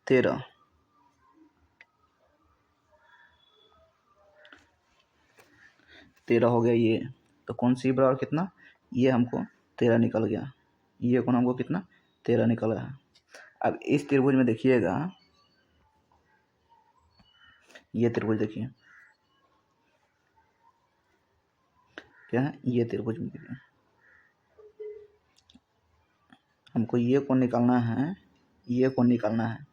13 हो गया ये। तो कोण सी बराबर कितना, ये हमको 13 निकल गया, ये कोण हमको कितना 13 निकल गया। अब इस त्रिभुज में देखिएगा, ये त्रिभुज देखिए क्या है, ये त्रिभुज में देखिए हमको ये कोण निकालना है, ये कोण निकालना है।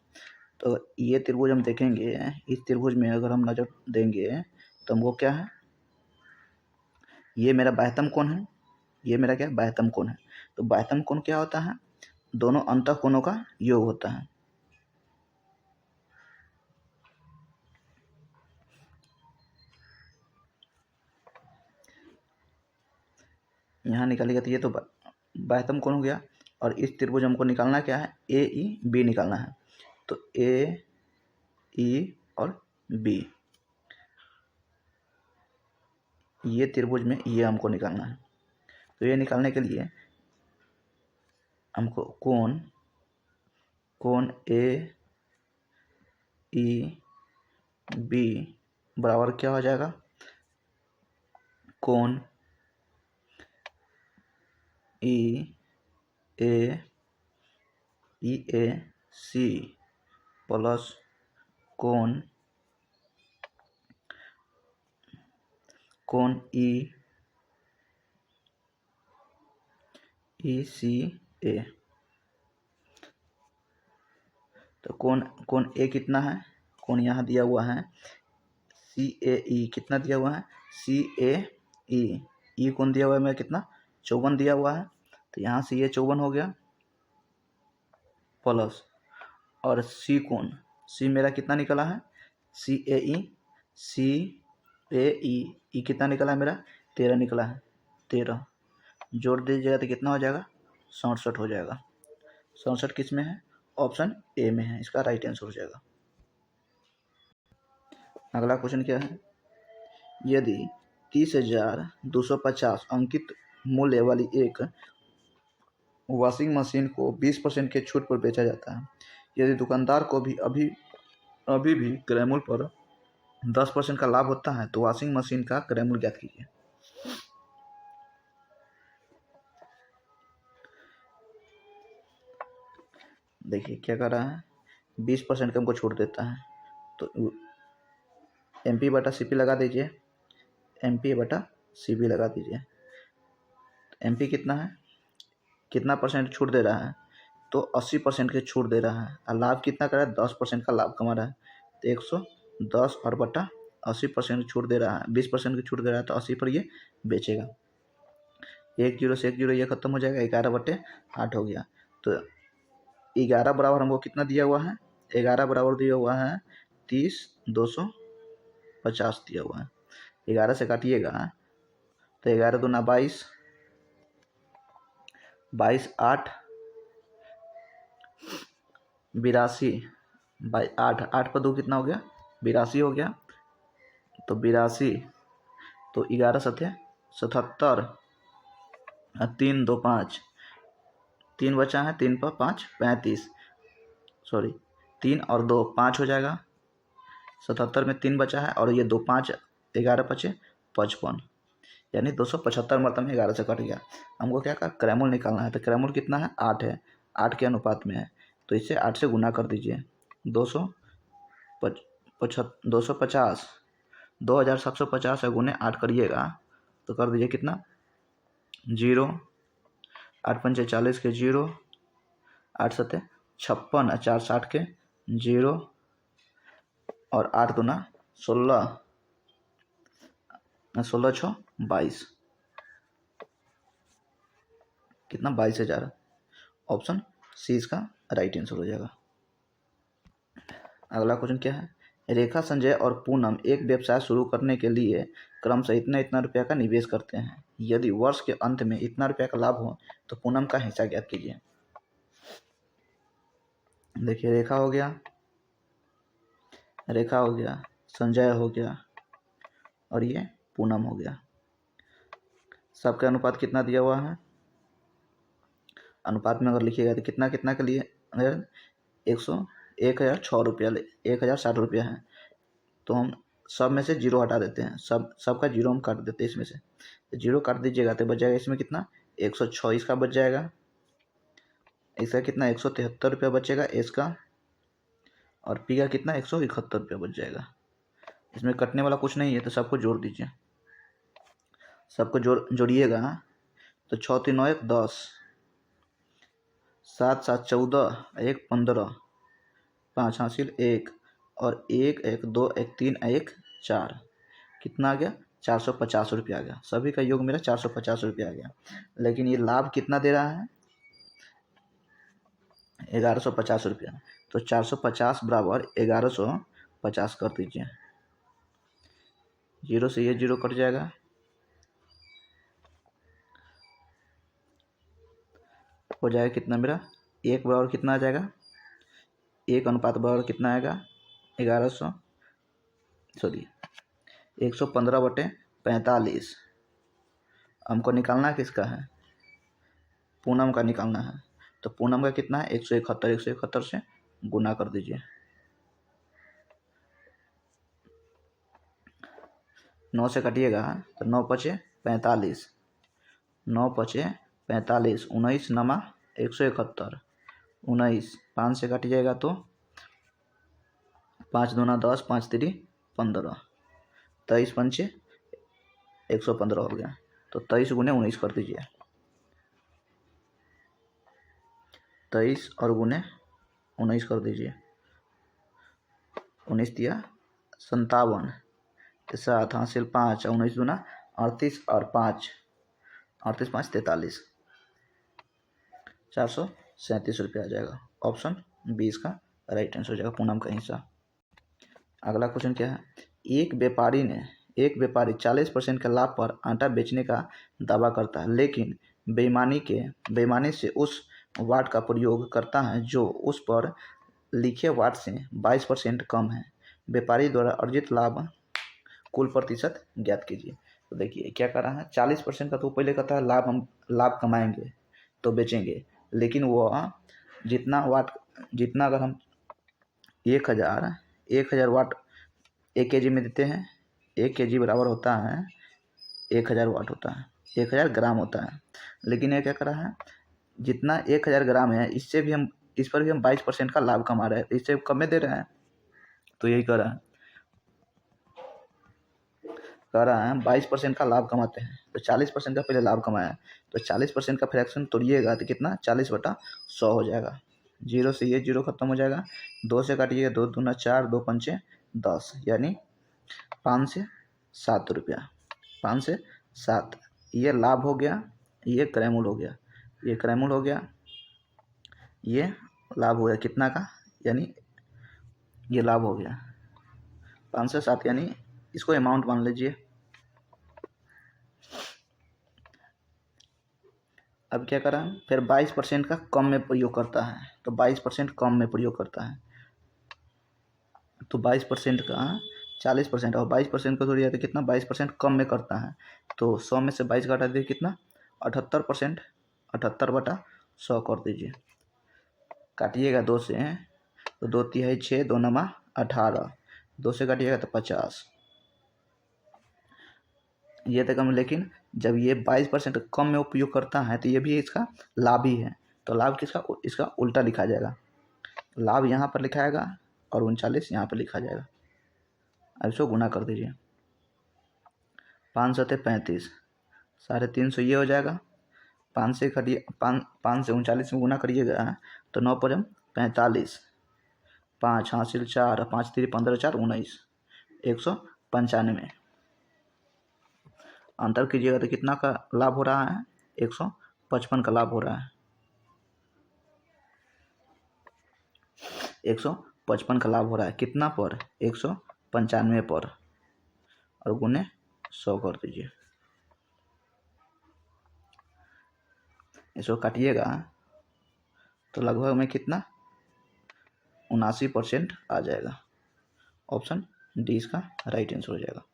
तो ये त्रिभुज हम देखेंगे, इस त्रिभुज में अगर हम नज़र देंगे तो हमको क्या है, ये मेरा बाह्यतम कोण है, ये मेरा क्या बाह्यतम कोण है। तो बाह्यतम कोण क्या होता है, दोनों अंतःकोणों का योग होता है। यहाँ निकालिएगा तो ये तो बाह्यतम कोण हो गया। और इस त्रिभुज हमको निकालना क्या है, ए ई बी निकालना है। तो ए ई और बी, ये त्रिभुज में ये हमको निकालना है। तो ये निकालने के लिए हमको कोण ए ई बी बराबर क्या हो जाएगा, कोण ई ए सी प्लस कोण ई सी ए। तो कोण ए कितना है, कोण यहाँ दिया हुआ है सी ए ई, कितना दिया हुआ है सी ए ई कोण दिया हुआ है मेरा कितना 54 दिया हुआ है। तो यहाँ से ये 54 हो गया प्लस, और सी कोण सी मेरा कितना निकला है सी ए ई कितना निकला है मेरा 13 निकला है, 13 जोड़ दीजिएगा तो कितना हो जाएगा 67 हो जाएगा। 67 किस में है, ऑप्शन ए में है, इसका राइट आंसर हो जाएगा। अगला क्वेश्चन क्या है, यदि 30,250 अंकित मूल्य वाली एक वॉशिंग मशीन को 20% के छूट पर बेचा जाता है, यदि दुकानदार को भी अभी भी क्रय मूल्य पर 10% का लाभ होता है, तो वॉशिंग मशीन का क्रय मूल्य ज्ञात कीजिए। देखिए क्या कर रहा है, 20% का हमको छूट देता है, तो MP बटा CP लगा दीजिए, MP बटा CP लगा दीजिए। MP कितना है, कितना परसेंट छूट दे रहा है, तो 80% की छूट दे रहा है, और लाभ कितना कर रहा है 10% का लाभ कमा रहा है। तो 110 और बटा 80% छूट दे रहा है, 20% की छूट दे रहा है, तो 80 पर ये बेचेगा। 1 0 से 1 0 ये खत्म हो जाएगा, 11/8 हो गया। तो 11 बराबर हमको कितना दिया हुआ है, 11 बराबर दिया हुआ है 30,250 दिया हुआ है। 11 से काटिएगा तो 11 दूना 22, 22 8 82 बाई 8 पर 2 कितना हो गया 82 हो गया। तो 82 तो 11 सत्या 77, 3 2 5, 3 बचा है, 3 पर 5 35, सॉरी 3 और 2 5 हो जाएगा। 77 में 3 बचा है और ये 2 5 11 बचे 55, यानी 275 मतलब में 11 से कट गया। हमको क्या कहा क्रय मूल्य निकालना है, तो क्रय मूल्य कितना है 8 है, 8 के अनुपात में है, तो इसे 8 से गुना कर दीजिए। 250 2750 है गुने 8 करिएगा तो कर दीजिए कितना 0, 8 पंचे 40 के 0, 8 सत्ते 56, 4 60 के 0, और 8 दूना 16, 16 6 22, कितना 22,000। ऑप्शन सी इसका राइट आंसर हो जाएगा। अगला क्वेश्चन क्या है, रेखा संजय और पूनम एक व्यवसाय शुरू करने के लिए क्रमशः इतना रुपया का निवेश करते हैं, यदि वर्ष के अंत में इतना रुपया का लाभ हो तो पूनम का हिस्सा ज्ञात कीजिए। देखिए रेखा हो गया, संजय हो गया और ये पूनम हो गया। सबका अनुपात कितना दिया हुआ है, अनुपात में अगर लिखिएगा तो कितना कितना के लिए 1,006 रुपया 1,060 रुपया है, तो हम सब में से 0 हटा देते हैं, सबका 0 हम काट देते हैं इसमें से, तो 0 काट दीजिएगा तो बच जाएगा इसमें कितना 106 इसका बच जाएगा, इसका कितना 173 रुपया बचेगा इसका, और पी का कितना 171 रुपया बच जाएगा। इसमें कटने वाला कुछ नहीं है तो सबको जोड़ दीजिए, सबको जोड़िएगा तो 6 3 9 1 10, 7 7 14, 1 15, 5 हासिल 1, और 1 1 2 1 3 1 4, कितना आ गया 450 रुपया आ गया। सभी का योग मेरा 450 रुपया आ गया, लेकिन ये लाभ कितना दे रहा है 1150 रुपया, तो 450 बराबर 1150 कर दीजिए, 0 से ये 0 कट जाएगा, हो जाएगा कितना मेरा 1 बराबर कितना आ जाएगा 1 अनुपात बराबर कितना आएगा 1100 सॉरी 115/45 हमको निकालना किसका है, पूनम का निकालना है। तो पूनम का कितना है 171, 171 से गुना कर दीजिए। 9 से काटिएगा तो 9 पचे 45, 9 पचे 45, 19 नमा 171, 19, 5 से काटिएगा तो 5 दूना 10, 5 3 15, 23 पंचे 115 हो गया। तो 23 गुने 19 कर दीजिए, 23 और गुने 19 कर दीजिए। 19 दिया 57, 7 हासिल 5, 19 दूना 38 और 5, 38 5 43, 437 रुपये आ जाएगा। ऑप्शन 20 का राइट आंसर हो जाएगा, पूनम का हिस्सा। अगला क्वेश्चन क्या है, एक व्यापारी 40% के लाभ पर आटा बेचने का दावा करता है, लेकिन बेईमानी से उस वाट का प्रयोग करता है जो उस पर लिखे वाट से 22% कम है। व्यापारी द्वारा अर्जित लाभ कुल प्रतिशत ज्ञात कीजिए। तो देखिए क्या कर रहा है, 40% का तो पहले कहता है हम लाभ कमाएंगे तो बेचेंगे, लेकिन वो जितना अगर हम 1000 वाट 1 kg में देते हैं, 1 kg बराबर होता है 1000 वाट होता है, 1000 ग्राम होता है। लेकिन ये क्या कर रहा है, जितना 1000 ग्राम है इस पर भी हम 22% का लाभ कमा रहे हैं, इससे कम में दे रहे हैं। तो यही कर रहा है 22% का लाभ कमाते हैं, तो 40% का पहले लाभ कमाया, तो 40% का फ्रैक्शन तोड़िएगा तो कितना 40/100 हो जाएगा। 0 से ये 0 खत्म हो जाएगा, 2 से काटिएगा 2 दूना 4, 2 पंचे 10, यानी 5 से 7 रुपया, 5 से 7 ये लाभ हो गया, ये क्रयमूल हो गया, ये क्रयमूल हो गया, ये लाभ हो गया कितना का, यानी ये लाभ हो गया 5 से 7, यानी इसको अमाउंट मान लीजिए। अब क्या करा, फिर 22% का कम में प्रयोग करता है, तो 22% कम में प्रयोग करता है, तो 22% का 40% और 22% का थोड़ी तो कितना 22% कम में करता है, तो 100 में से 22 घटा दीजिए कितना 78%, 78/100 कर दीजिए। काटिएगा 2 से तो 2 तिहाई 6, 2 नमा 18, 2 से काटिएगा तो 50, ये तो कम, लेकिन जब ये 22% कम में उपयोग करता है तो ये भी इसका लाभ ही है, तो लाभ किसका, इसका उल्टा लिखा जाएगा, लाभ यहाँ पर लिखाएगा और 39 यहाँ पर लिखा जाएगा। अब इसको गुना कर दीजिए, 5 7 35, 350 ये हो जाएगा, 5 से कटिए 5 से 39 में गुना करिएगा तो 9 पर 45, 5 हासिल 4, 5 3 15 4 19, 195 अंतर कीजिएगा तो कितना का लाभ हो रहा है, 155 का लाभ हो रहा है, 155 का लाभ हो रहा है कितना पर 195 पर, और गुने 100 कर दीजिए। इसको काटिएगा तो लगभग में कितना 79% आ जाएगा। ऑप्शन डी इसका राइट आंसर हो जाएगा।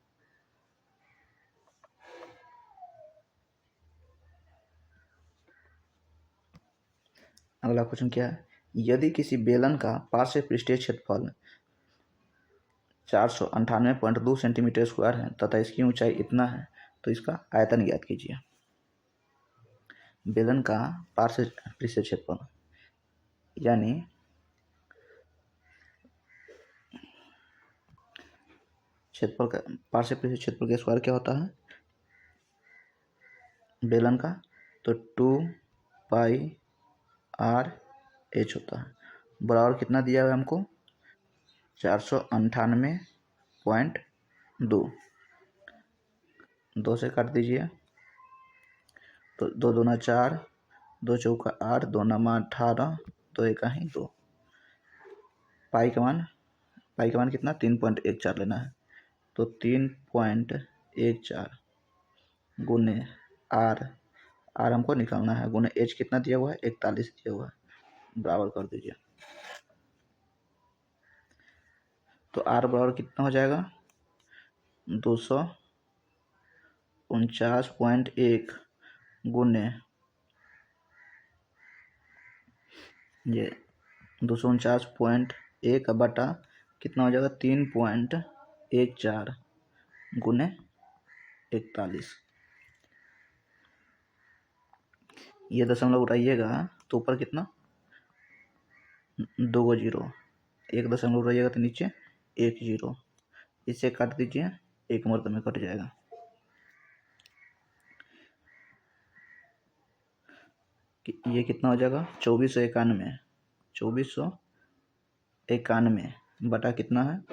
अगला क्वेश्चन क्या है, यदि किसी बेलन का पार्श्व पृष्ठीय क्षेत्रफल 498.2 सेंटीमीटर स्क्वायर है तथा इसकी ऊंचाई इतना है, तो इसका आयतन ज्ञात कीजिए। बेलन का पार्श्व पृष्ठीय क्षेत्रफल यानी क्षेत्रफल का पार्श्व पृष्ठीय क्षेत्रफल का स्क्वायर क्या होता है बेलन का, तो 2πr/h होता है, बराबर कितना दिया हुआ है हमको 498.2, 2 से काट दीजिए तो 2 दूना 4, 2 चौका 8, 2 नमा 18, 2 एका ही 2, पाई का मान कितना 3.14 लेना है, तो 3.14 गुने आर हमको निकालना है, गुने एच कितना दिया हुआ है 41 दिया हुआ है, बराबर कर दीजिए। तो आर बराबर कितना हो जाएगा 249.1 गुने ये 249.1 बटा कितना हो जाएगा 3.14 गुने 41। ये दशमलव उठाइएगा तो ऊपर कितना 2 जीरो, एक दशमलव उठाइएगा तो नीचे 1 जीरो, इसे काट दीजिए एक मर्द में कट जाएगा। ये कितना हो जाएगा 2491 बटा कितना है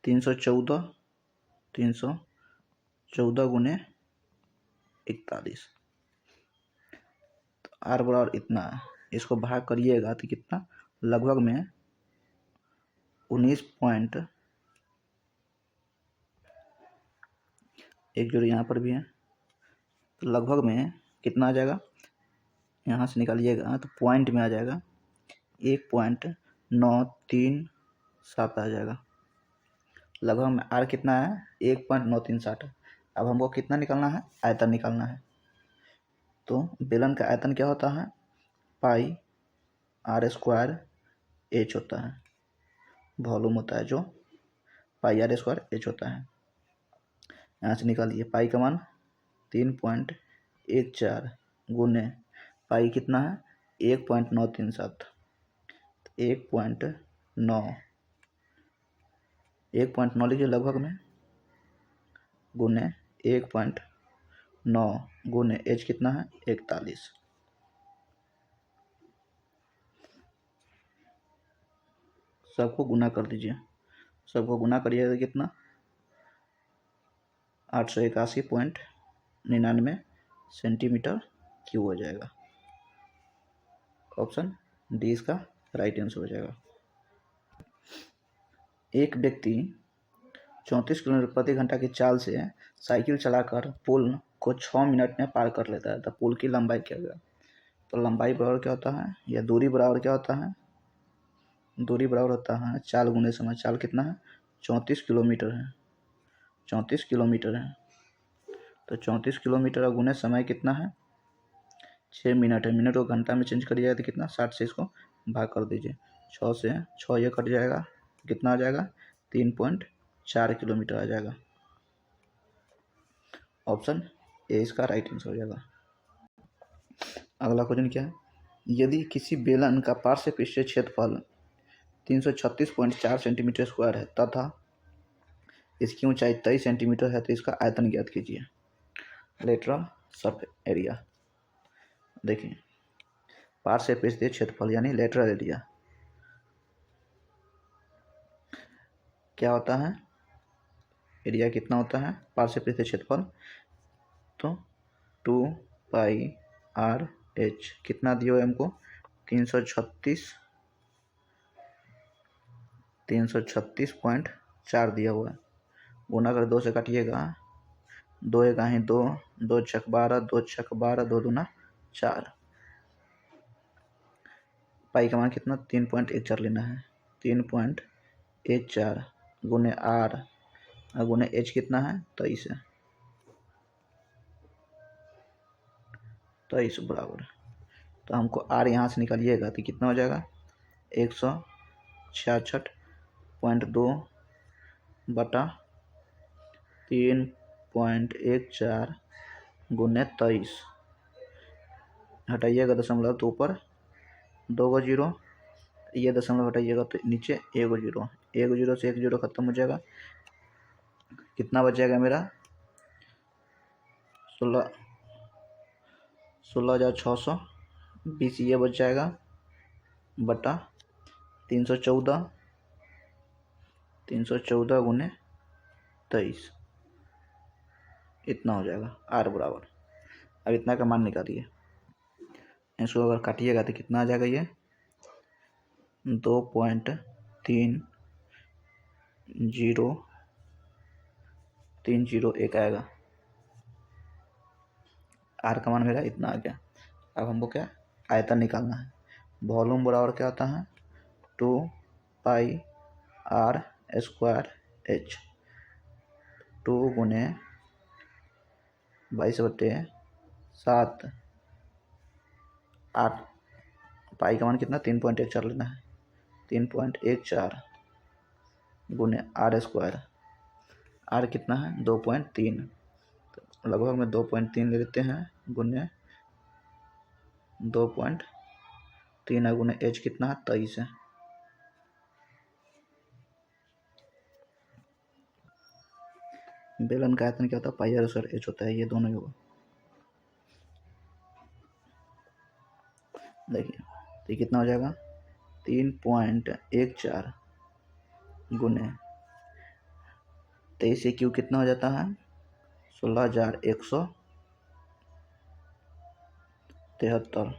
314 गुने 41। तो आर बराबर इतना है, इसको भाग करिएगा तो कितना लगभग में 19 पॉइंट, एक जोड़ी यहाँ पर भी है, तो लगभग में कितना आ जाएगा, यहाँ से निकालिएगा तो पॉइंट में आ जाएगा 1.937 आ जाएगा। लगभग में आर कितना है 1.937। अब हमको कितना निकालना है, आयतन निकालना है। तो बेलन का आयतन क्या होता है पाई आर स्क्वायर एच होता है, वॉल्यूम होता है जो पाई आर स्क्वायर एच होता है। यहाँ से निकालिए पाई का मान 3.14 गुने पाई कितना है 1.937, 1.9 लीजिए लगभग में गुने 1.9 गुने एच कितना है 41। सबको गुना कर दीजिए, सबको गुना करिएगा कितना 881.99 सेंटीमीटर क्यूब हो जाएगा। ऑप्शन डी इसका राइट आंसर हो जाएगा। एक व्यक्ति 34 किलोमीटर प्रति घंटा की चाल से साइकिल चलाकर पुल को 6 मिनट में पार कर लेता है, तो पुल की लंबाई क्या होगा। तो लंबाई बराबर क्या होता है या दूरी बराबर क्या होता है, दूरी बराबर होता है चाल गुने समय। चाल कितना है 34 किलोमीटर है, 34 किलोमीटर है, तो 34 किलोमीटर गुने समय कितना है 6 मिनट है। मिनट को घंटा में चेंज करिएगा तो कितना 60 से इसको भाग कर दीजिए, 6 से 6 ये कट जाएगा, कितना आ जाएगा 3.4 किलोमीटर आ जाएगा। ऑप्शन ए इसका राइट आंसर हो जाएगा। अगला क्वेश्चन क्या है, यदि किसी बेलन का पार्श्व पृष्ठीय क्षेत्रफल 336.4 सेंटीमीटर स्क्वायर है तथा इसकी ऊंचाई 23 सेंटीमीटर है तो इसका आयतन ज्ञात कीजिए। Lateral surface area. देखिए पार्श्व पृष्ठीय क्षेत्रफल यानी लेटरल एरिया क्या होता है, एरिया कितना होता है पार्श्व पृष्ठीय क्षेत्रफल, तो 2 पाई आर एच कितना दिया हुआ है हमको 336.4 दिया हुआ है, गुना कर 2 से काटिएगा, 2 एक ही 2, 2 छक 12, 2 छक 12, 2 दूना 4। पाई का मान कितना 3.14 लेना है, 3.14 गुने आर और गुने एच कितना है 23 है, 23 बराबर। तो हमको आर यहाँ से निकालिएगा तो कितना हो जाएगा 166.2 बटा 3.14 गुने 23, हटाइएगा दशमलव तो ऊपर 2 जीरो, ये दशमलव हटाइएगा तो नीचे 1 जीरो, 1 जीरो से 1 जीरो खत्म हो जाएगा, कितना बच जाएगा मेरा 16,620 ये बच जाएगा बटा 314 गुने 23, इतना हो जाएगा आर बराबर। अब इतना का मान निकालिए, इसको अगर काटिएगा तो कितना आ जाएगा ये 2.301 आएगा। आर का मान मेरा इतना आ गया। अब हमको क्या आयतन निकालना है। वॉल्यूम बराबर क्या होता है 2 पाई आर स्क्वायर एच 2 गुने 22/7 8 पाई का मान कितना 3.14 लेना है 3.14 गुने आर स्क्वायर आर कितना है 2.3 तो लगभग में 2.3 ले लेते हैं गुने 2.3 है गुने एच कितना है 23 है। बेलन का आयतन क्या होता है पाई आर स्क्वायर एच होता है ये दोनों ही होगा। देखिए तो कितना हो जाएगा 3.14 गुने 23 से क्यू कितना हो जाता है 16,173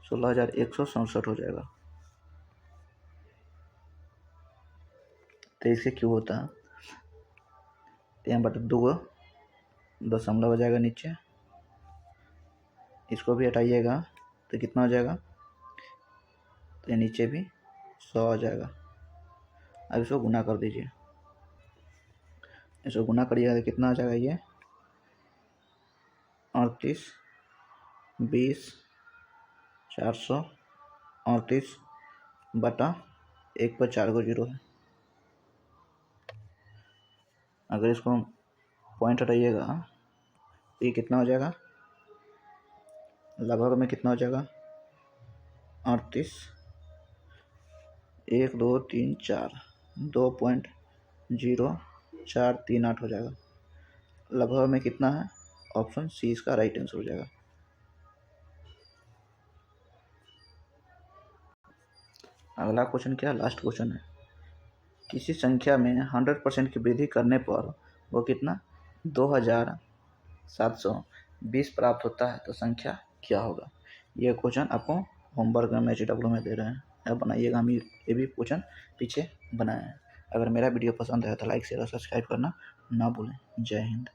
16,167 हो जाएगा। 23 से क्यू होता है 3/2 दशमलव हो जाएगा नीचे इसको भी हटाइएगा तो कितना हो जाएगा तो नीचे भी 100 आ जाएगा। अब इसको गुना कर दीजिए इसको गुना करिएगा तो कितना आ जाएगा ये 38 20 438 बटा 1 पर 4 को 0 है। अगर इसको पॉइंट हटाइएगा तो ये कितना हो जाएगा लगभग में कितना हो जाएगा 38 1 2 3 4 2.0438 हो जाएगा। लगभग में कितना है ऑप्शन सी इसका राइट आंसर हो जाएगा। अगला क्वेश्चन क्या लास्ट क्वेश्चन है किसी संख्या में 100% की वृद्धि करने पर वो कितना 2720 प्राप्त होता है तो संख्या क्या होगा। ये क्वेश्चन आपको होमवर्क में HW में दे रहे हैं अब बनाइएगा। हम ये भी क्वेश्चन पीछे बनाए हैं। अगर मेरा वीडियो पसंद है तो लाइक शेयर और सब्सक्राइब करना ना भूलें। जय हिंद।